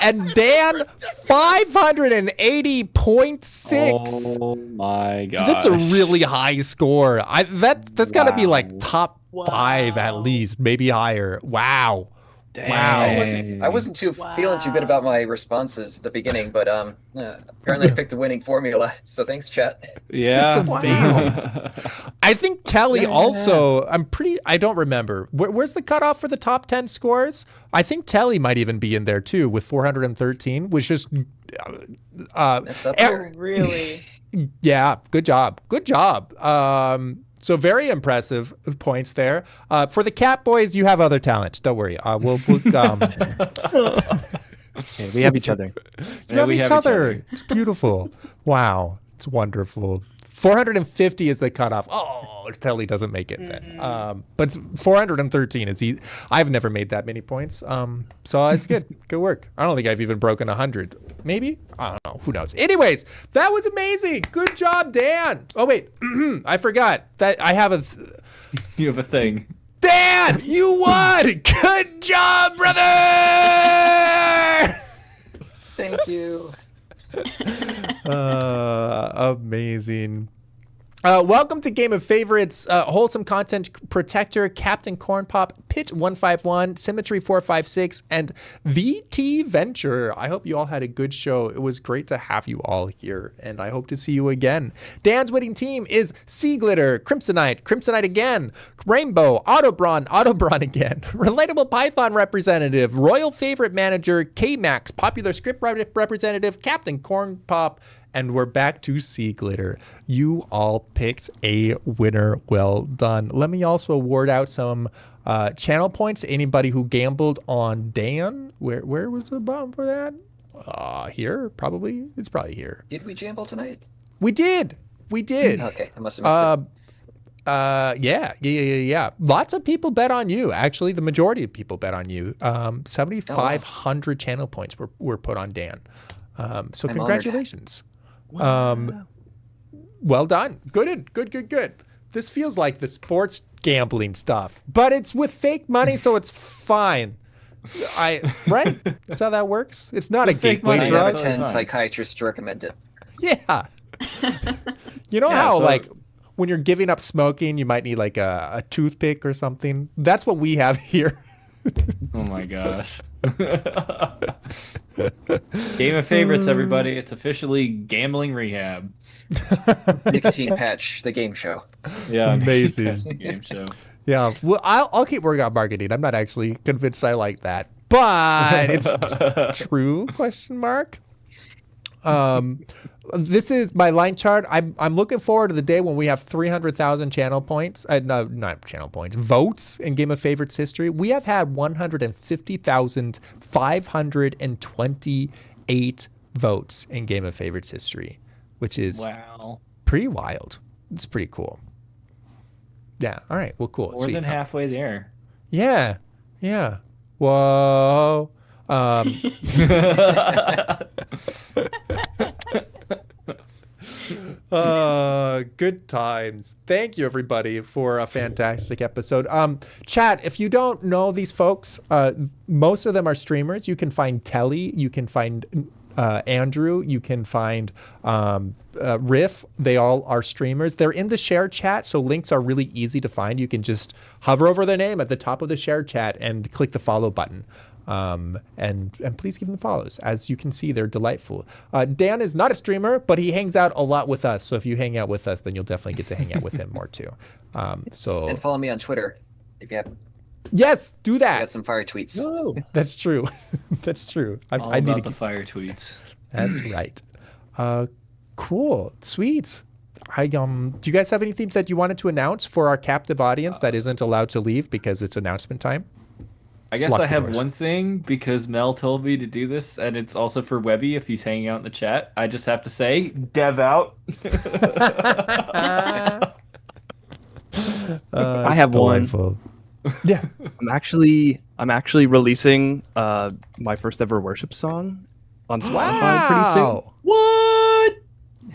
and Dan 580.6. Oh my god. That's a really high score. That's got to be like top Wow. 5 at least, maybe higher. Wow. Dang. Wow. I wasn't feeling too good about my responses at the beginning, but apparently I picked the winning formula. So thanks, chat. Yeah. It's amazing. I think Telly also, I don't remember. Where's the cutoff for the top 10 scores? I think Telly might even be in there too with 413, which is, That's up Oh, there. really? yeah, good job. Good job. So very impressive points there. For the Cat Boys, you have other talent. Don't worry. We'll Okay, we have each other. you have each other. It's beautiful. Wow. It's wonderful. 450 is the cutoff. Oh, Telly doesn't make it then. But 413 is easy. I've never made that many points. So it's good. Good work. I don't think I've even broken 100. Maybe? I don't know. Who knows? Anyways, that was amazing. Good job, Dan. Oh, wait. I forgot that I have a... You have a thing. Dan, you won. Good job, brother. Thank you. Amazing. Welcome to Game of Favorites. Wholesome Content Protector, Captain Corn Pop, Pitch 151, Symmetry 456, and VT Venture. I hope you all had a good show. It was great to have you all here, and I hope to see you again. Dan's winning team is Sea Glitter, Crimsonite again, Rainbow, Autobron again, Relatable Python Representative, Royal Favorite Manager, K-Max, Popular Script Representative, Captain Corn Pop, and we're back to Sea Glitter. You all picked a winner. Well done. Let me also award out some channel points to anybody who gambled on Dan. Where was the button for that? Here, probably. It's probably here. Did we jamble tonight? We did. Okay, I must have missed it. Yeah. Lots of people bet on you. Actually, the majority of people bet on you. 7,500 channel points were put on Dan. So I'm congratulations. Well done. Good. This feels like the sports gambling stuff, but it's with fake money, so it's fine. Right? That's how that works. It's not a gateway money, drug. that's 10 fine. psychiatrists recommend it. Yeah. You know Yeah, how so- like when you're giving up smoking, you might need like a toothpick or something. That's what we have here. Oh my gosh. Game of favorites, everybody. It's officially gambling rehab. Nicotine Patch, the game show. Yeah, Amazing. Catch the game show. Yeah. Well, I'll keep working on marketing. I'm not actually convinced I like that, but it's true? Question mark. This is my line chart. I'm looking forward to the day when we have 300,000 channel points. No, not channel points. Votes in Game of Favorites history. We have had 150,528 votes in Game of Favorites history, which is Wow. pretty wild. It's pretty cool. Yeah. All right. Well, cool. More Sweet. than halfway there. Yeah. Whoa. Good times. Thank you, everybody, for a fantastic episode. Chat, if you don't know these folks, most of them are streamers. You can find Telly. You can find Andrew. You can find Riff. They all are streamers. They're in the share chat, so links are really easy to find. You can just hover over their name at the top of the share chat and click the follow button. And please give them follows. As you can see, they're delightful. Dan is not a streamer, but he hangs out a lot with us. So if you hang out with us, then you'll definitely get to hang out with him more too. So And follow me on Twitter if you haven't. yes, do I that. got some fire tweets. That's true. That's true. All I need about to the keep. fire tweets. That's right. Cool. Sweet. Do you guys have anything that you wanted to announce for our captive audience that isn't allowed to leave because it's announcement time? I guess Lock I the have doors. one thing because Mel told me to do this, and it's also for Webby if he's hanging out in the chat. I just have to say, dev out. I have one. Yeah. I'm actually releasing my first ever worship song on Spotify pretty soon. Wow. What?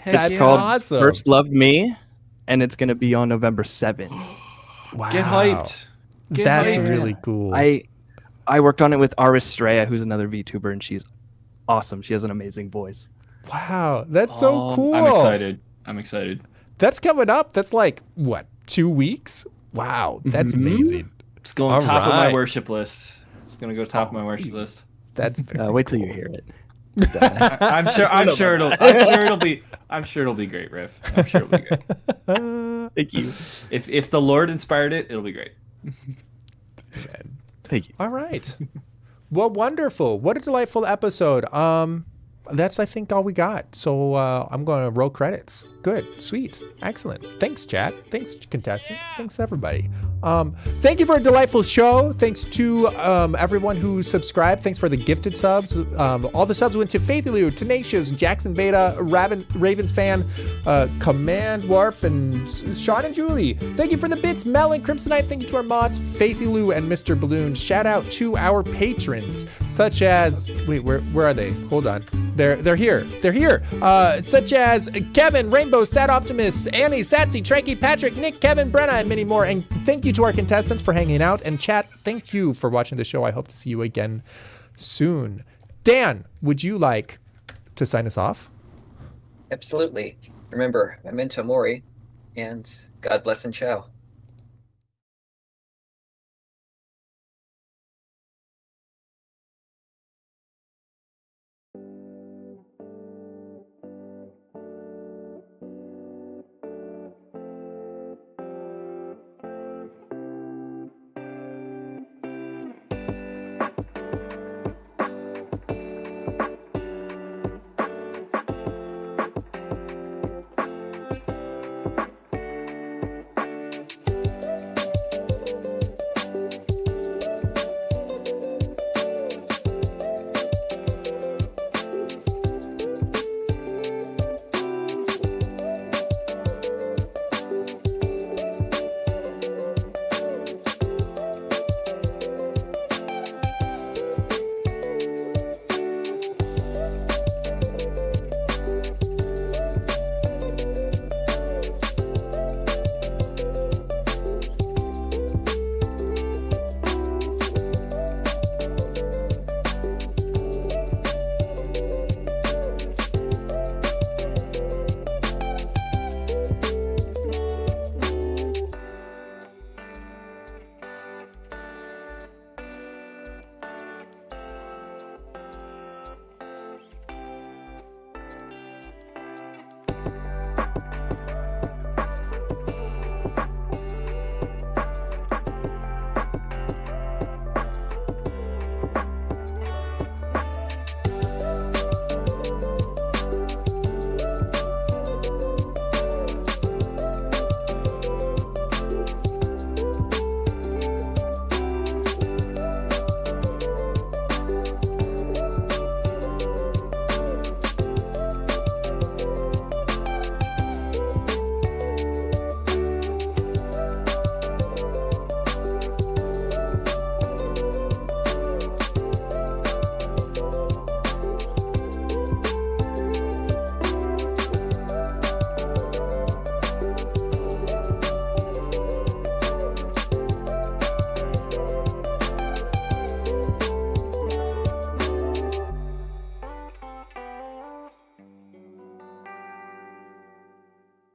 That's It's called awesome. First Loved Me, and it's gonna be on November 7th. Wow. Get hyped. Get That's hyped. really cool. I worked on it with Aristrea, who's another VTuber, and she's awesome. She has an amazing voice. Wow. That's so cool. I'm excited. That's coming up. That's like, what, 2 weeks? Wow. That's amazing. It's going All top of my right. worship list. It's gonna go top of my worship list. That's very Wait till cool. you hear it. I'm sure it'll be great, Riff. I'm sure it'll be great. Thank you. If the Lord inspired it, it'll be great. Thank you. All right. Well, wonderful. What a delightful episode. That's, I think, all we got. So I'm going to roll credits. Good. Sweet. Excellent. Thanks, chat. Thanks, contestants. Thanks, everybody. Thank you for a delightful show. Thanks to everyone who subscribed. Thanks for the gifted subs. All the subs went to Faithy Lou, Tenacious, Jackson Beta, Ravens Fan, Command Warf, and Sean and Julie. Thank you for the bits, Mel and Crimsonite. Thank you to our mods, Faithy Lou and Mr. Balloon. Shout out to our patrons, such as, wait, where are they? Hold on. They're here. They're here. Such as Kevin, Rainbow, Sad Optimist, Annie, Satsy, Tranky, Patrick, Nick, Kevin, Brenna, and many more. And thank you to our contestants for hanging out. And chat, thank you for watching the show. I hope to see you again soon. Dan, would you like to sign us off? Absolutely. Remember, memento mori, and God bless and ciao.